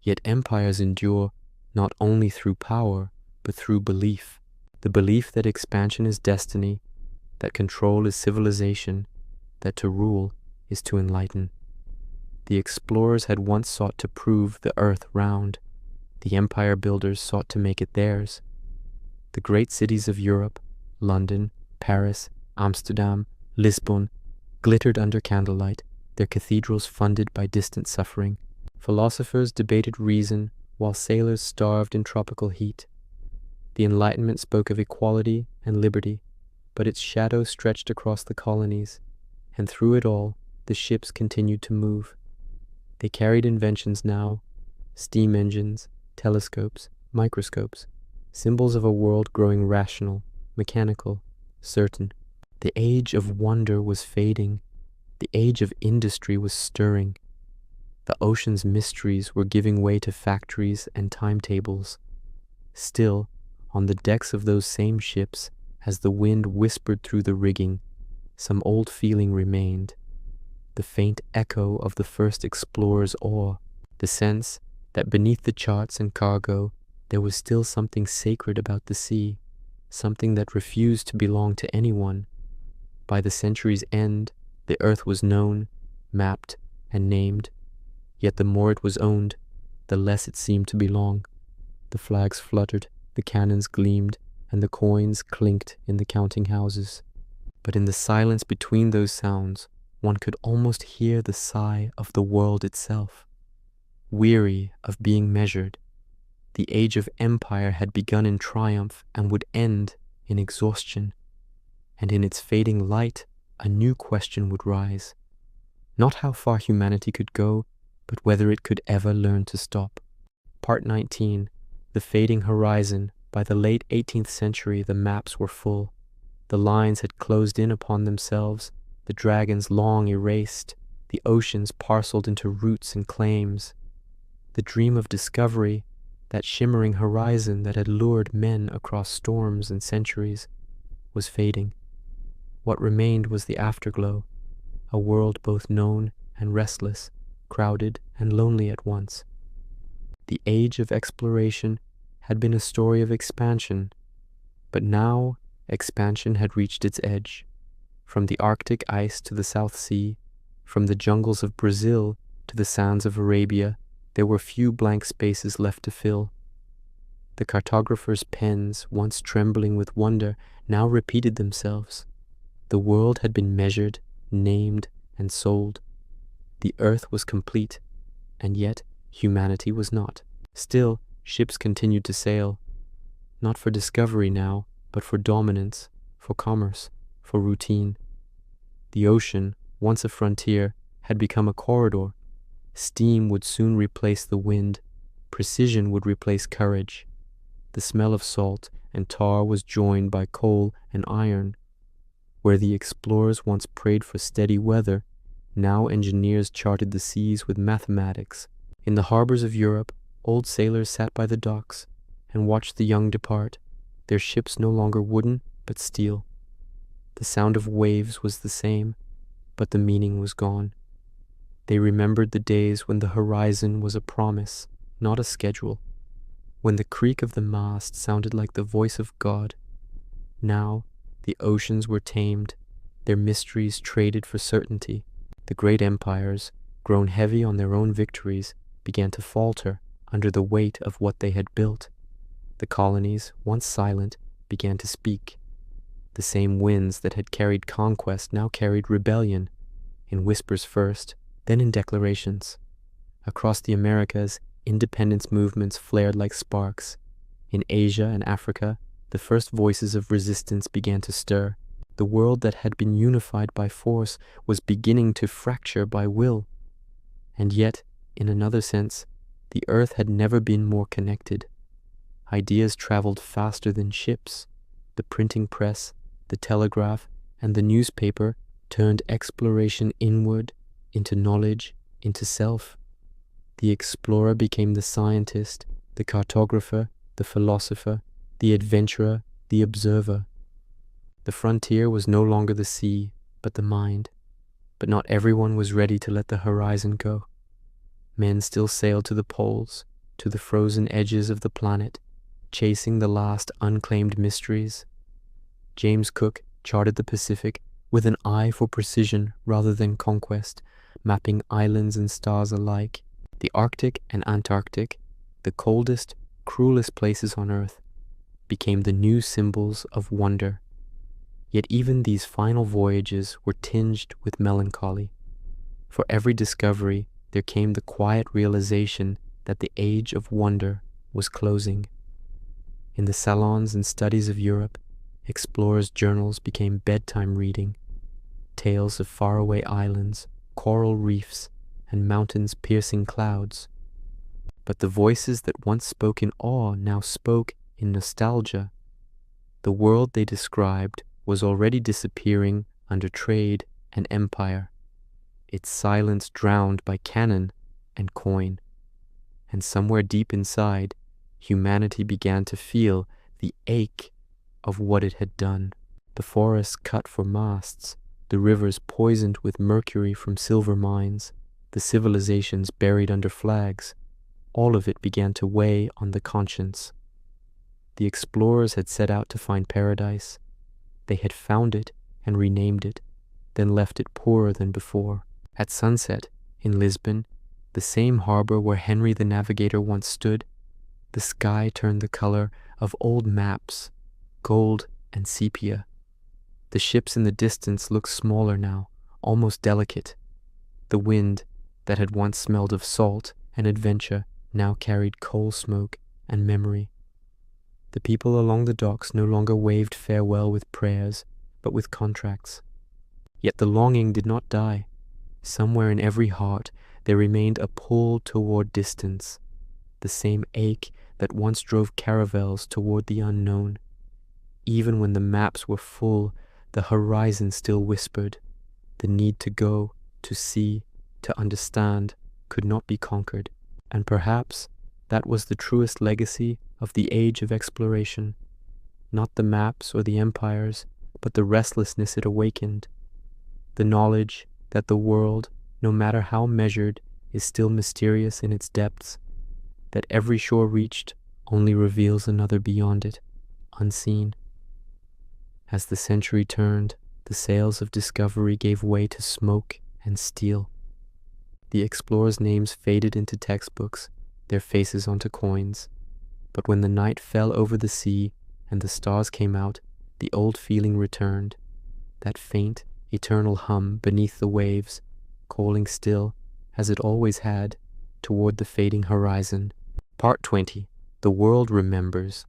Yet empires endure not only through power, but through belief. The belief that expansion is destiny, that control is civilization, that to rule is to enlighten. The explorers had once sought to prove the earth round. The empire builders sought to make it theirs. The great cities of Europe, London, Paris, Amsterdam, Lisbon, glittered under candlelight, their cathedrals funded by distant suffering. Philosophers debated reason, while sailors starved in tropical heat. The Enlightenment spoke of equality and liberty, but its shadow stretched across the colonies, and through it all, the ships continued to move. They carried inventions now, steam engines, telescopes, microscopes, symbols of a world growing rational, mechanical, certain. The age of wonder was fading. The age of industry was stirring. The ocean's mysteries were giving way to factories and timetables. Still, on the decks of those same ships, as the wind whispered through the rigging, some old feeling remained. The faint echo of the first explorer's awe, the sense that beneath the charts and cargo there was still something sacred about the sea, something that refused to belong to anyone. By the century's end, the earth was known, mapped, and named. Yet the more it was owned, the less it seemed to belong. The flags fluttered, the cannons gleamed, and the coins clinked in the counting houses. But in the silence between those sounds, one could almost hear the sigh of the world itself. Weary of being measured, the age of empire had begun in triumph and would end in exhaustion, and in its fading light, a new question would rise. Not how far humanity could go, but whether it could ever learn to stop. Part 19. The Fading Horizon. By the late 18th century, the maps were full. The lines had closed in upon themselves, the dragons long erased, the oceans parceled into routes and claims. The dream of discovery, that shimmering horizon that had lured men across storms and centuries, was fading. What remained was the afterglow, a world both known and restless, crowded and lonely at once. The age of exploration had been a story of expansion, but now expansion had reached its edge. From the Arctic ice to the South Sea, from the jungles of Brazil to the sands of Arabia, there were few blank spaces left to fill. The cartographers' pens, once trembling with wonder, now repeated themselves. The world had been measured, named, and sold. The earth was complete, and yet humanity was not. Still, ships continued to sail, not for discovery now, but for dominance, for commerce, for routine. The ocean, once a frontier, had become a corridor. Steam would soon replace the wind. Precision would replace courage. The smell of salt and tar was joined by coal and iron. Where the explorers once prayed for steady weather, now engineers charted the seas with mathematics. In the harbors of Europe, old sailors sat by the docks and watched the young depart, their ships no longer wooden but steel. The sound of waves was the same, but the meaning was gone. They remembered the days when the horizon was a promise, not a schedule, when the creak of the mast sounded like the voice of God. Now, the oceans were tamed, their mysteries traded for certainty. The great empires, grown heavy on their own victories, began to falter under the weight of what they had built. The colonies, once silent, began to speak. The same winds that had carried conquest now carried rebellion, in whispers first, then in declarations. Across the Americas, independence movements flared like sparks. In Asia and Africa, the first voices of resistance began to stir. The world that had been unified by force was beginning to fracture by will. And yet, in another sense, the earth had never been more connected. Ideas traveled faster than ships. The printing press, the telegraph, and the newspaper turned exploration inward, into knowledge, into self. The explorer became the scientist, the cartographer, the philosopher, the adventurer, the observer. The frontier was no longer the sea, but the mind. But not everyone was ready to let the horizon go. Men still sailed to the poles, to the frozen edges of the planet, chasing the last unclaimed mysteries. James Cook charted the Pacific with an eye for precision rather than conquest, mapping islands and stars alike. The Arctic and Antarctic, the coldest, cruelest places on Earth, became the new symbols of wonder. Yet even these final voyages were tinged with melancholy. For every discovery, there came the quiet realization that the age of wonder was closing. In the salons and studies of Europe, explorers' journals became bedtime reading. Tales of faraway islands, coral reefs, and mountains piercing clouds. But the voices that once spoke in awe now spoke in nostalgia. The world they described was already disappearing under trade and empire, its silence drowned by cannon and coin. And somewhere deep inside, humanity began to feel the ache of what it had done. The forests cut for masts, the rivers poisoned with mercury from silver mines, the civilizations buried under flags, all of it began to weigh on the conscience. The explorers had set out to find paradise. They had found it and renamed it, then left it poorer than before. At sunset, in Lisbon, the same harbor where Henry the Navigator once stood, the sky turned the color of old maps, gold and sepia. The ships in the distance looked smaller now, almost delicate. The wind, that had once smelled of salt and adventure, now carried coal smoke and memory. The people along the docks no longer waved farewell with prayers, but with contracts. Yet the longing did not die. Somewhere in every heart there remained a pull toward distance, the same ache that once drove caravels toward the unknown. Even when the maps were full, the horizon still whispered. The need to go, to see, to understand could not be conquered. And perhaps that was the truest legacy of the age of exploration. Not the maps or the empires, but the restlessness it awakened. The knowledge that the world, no matter how measured, is still mysterious in its depths. That every shore reached only reveals another beyond it, unseen. As the century turned, the sails of discovery gave way to smoke and steel. The explorers' names faded into textbooks, their faces onto coins. But when the night fell over the sea and the stars came out, the old feeling returned, that faint, eternal hum beneath the waves, calling still, as it always had, toward the fading horizon. Part 20. The world remembers.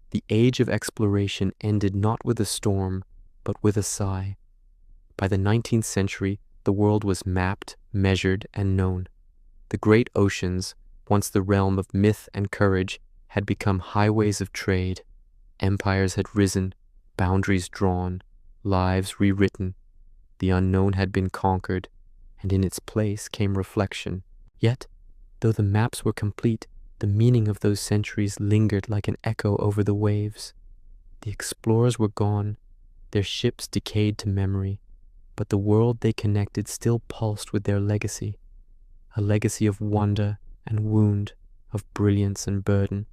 The age of exploration ended not with a storm, but with a sigh. By the 19th century, the world was mapped, measured, and known. The great oceans, once the realm of myth and courage, had become highways of trade. Empires had risen, boundaries drawn, lives rewritten. The unknown had been conquered, and in its place came reflection. Yet, though the maps were complete, the meaning of those centuries lingered like an echo over the waves. The explorers were gone, their ships decayed to memory, but the world they connected still pulsed with their legacy, a legacy of wonder and wound, of brilliance and burden.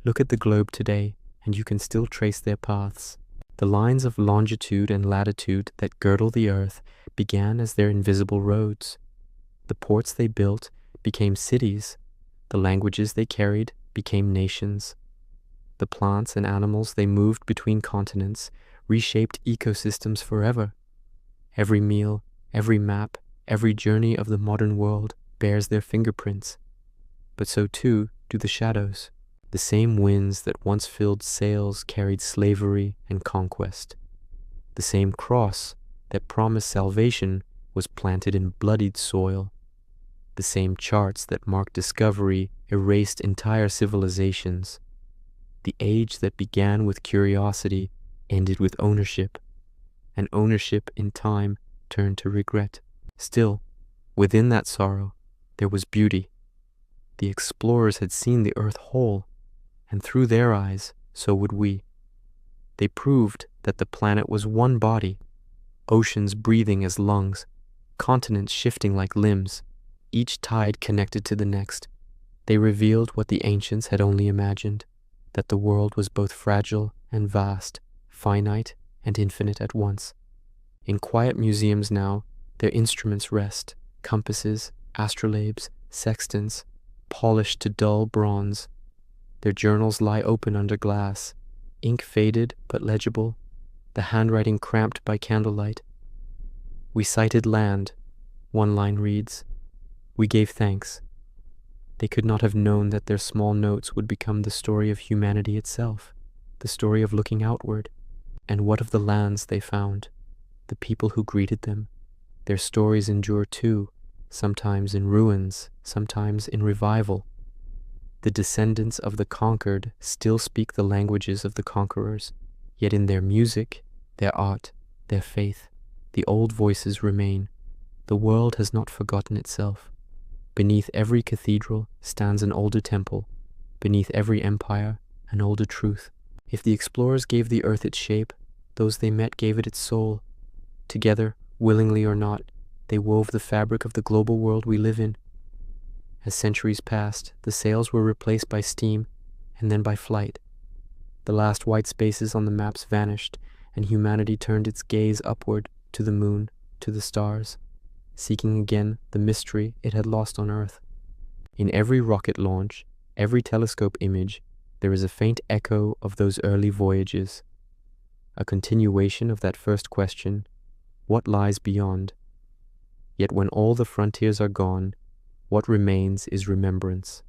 Look at the globe today, and you can still trace their paths. The lines of longitude and latitude that girdle the earth began as their invisible roads. The ports they built became cities. The languages they carried became nations. The plants and animals they moved between continents reshaped ecosystems forever. Every meal, every map, every journey of the modern world bears their fingerprints. But so too do the shadows. The same winds that once filled sails carried slavery and conquest. The same cross that promised salvation was planted in bloodied soil. The same charts that marked discovery erased entire civilizations. The age that began with curiosity ended with ownership, and ownership in time turned to regret. Still, within that sorrow, there was beauty. The explorers had seen the earth whole, and through their eyes, so would we. They proved that the planet was one body, oceans breathing as lungs, continents shifting like limbs, each tide connected to the next. They revealed what the ancients had only imagined, that the world was both fragile and vast, finite and infinite at once. In quiet museums now, their instruments rest, compasses, astrolabes, sextants, polished to dull bronze. Their journals lie open under glass, ink faded but legible, the handwriting cramped by candlelight. We sighted land, one line reads. We gave thanks. They could not have known that their small notes would become the story of humanity itself, the story of looking outward. And what of the lands they found, the people who greeted them? Their stories endure too, sometimes in ruins, sometimes in revival. The descendants of the conquered still speak the languages of the conquerors, yet in their music, their art, their faith, the old voices remain. The world has not forgotten itself. Beneath every cathedral stands an older temple, beneath every empire, an older truth. If the explorers gave the earth its shape, those they met gave it its soul. Together, willingly or not, they wove the fabric of the global world we live in. As centuries passed, the sails were replaced by steam, and then by flight. The last white spaces on the maps vanished, and humanity turned its gaze upward to the moon, to the stars, seeking again the mystery it had lost on Earth. In every rocket launch, every telescope image, there is a faint echo of those early voyages, a continuation of that first question, what lies beyond? Yet when all the frontiers are gone, what remains is remembrance.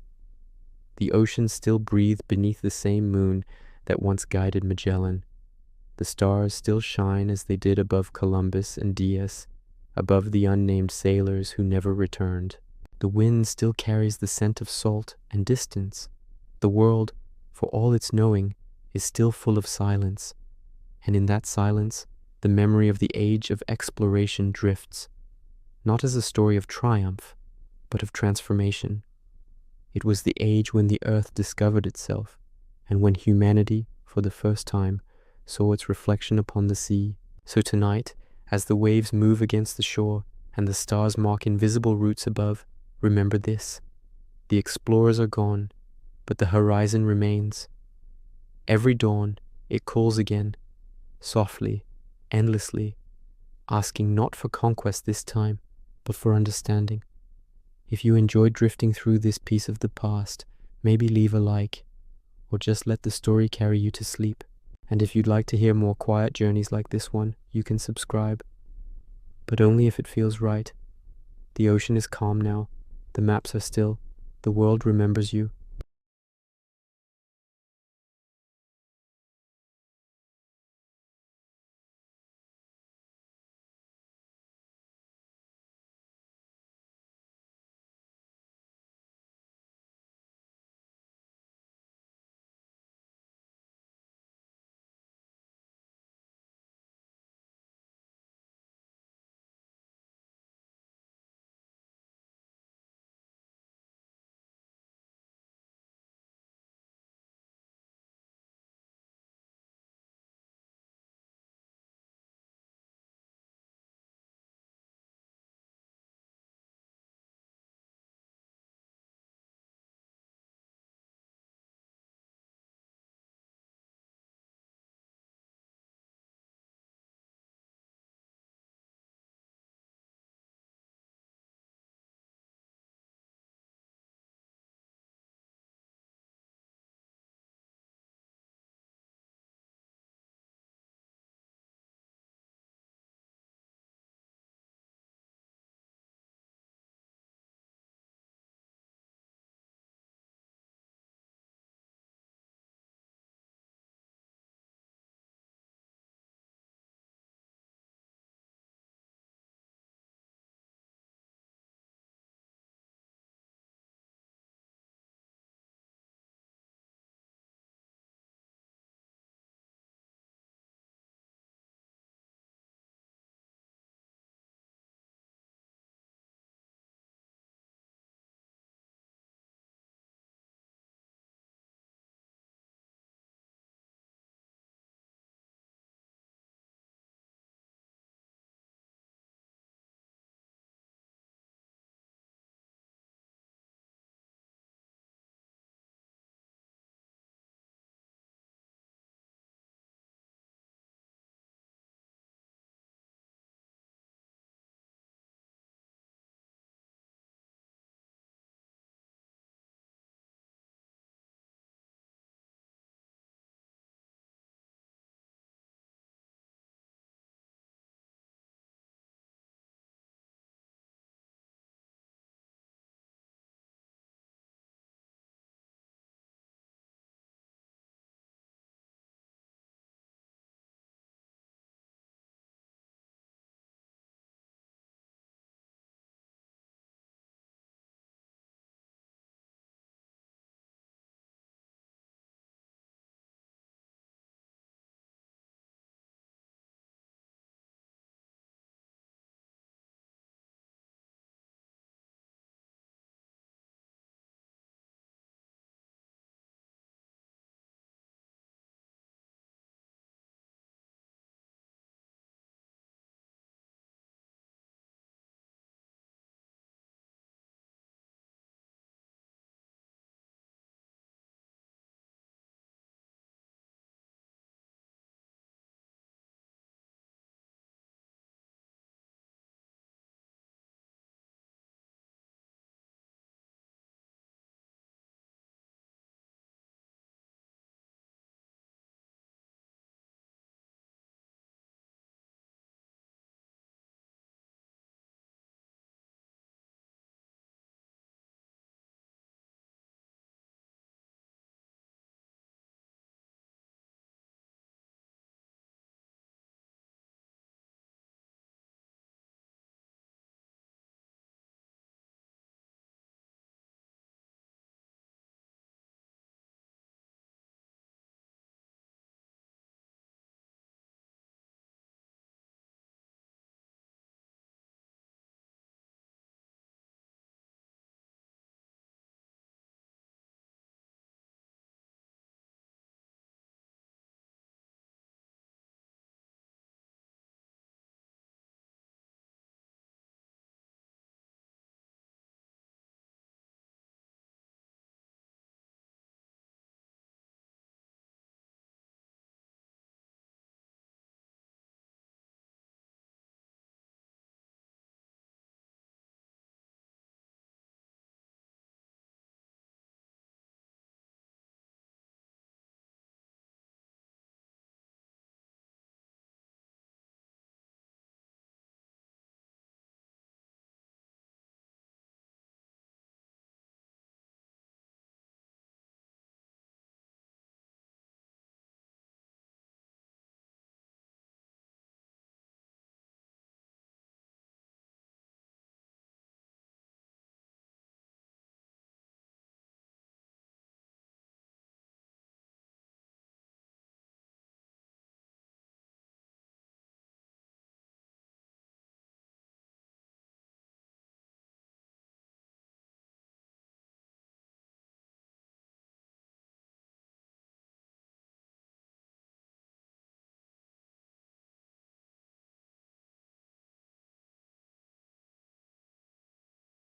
The oceans still breathe beneath the same moon that once guided Magellan. The stars still shine as they did above Columbus and Diaz, above the unnamed sailors who never returned. The wind still carries the scent of salt and distance. The world, for all its knowing, is still full of silence. And in that silence, the memory of the age of exploration drifts, not as a story of triumph, but of transformation. It was the age when the earth discovered itself, and when humanity, for the first time, saw its reflection upon the sea. So tonight, as the waves move against the shore, and the stars mark invisible routes above, remember this: the explorers are gone, but the horizon remains. Every dawn, it calls again, softly, endlessly, asking not for conquest this time, but for understanding. If you enjoyed drifting through this piece of the past, maybe leave a like, or just let the story carry you to sleep. And if you'd like to hear more quiet journeys like this one, you can subscribe. But only if it feels right. The ocean is calm now, the maps are still, the world remembers you,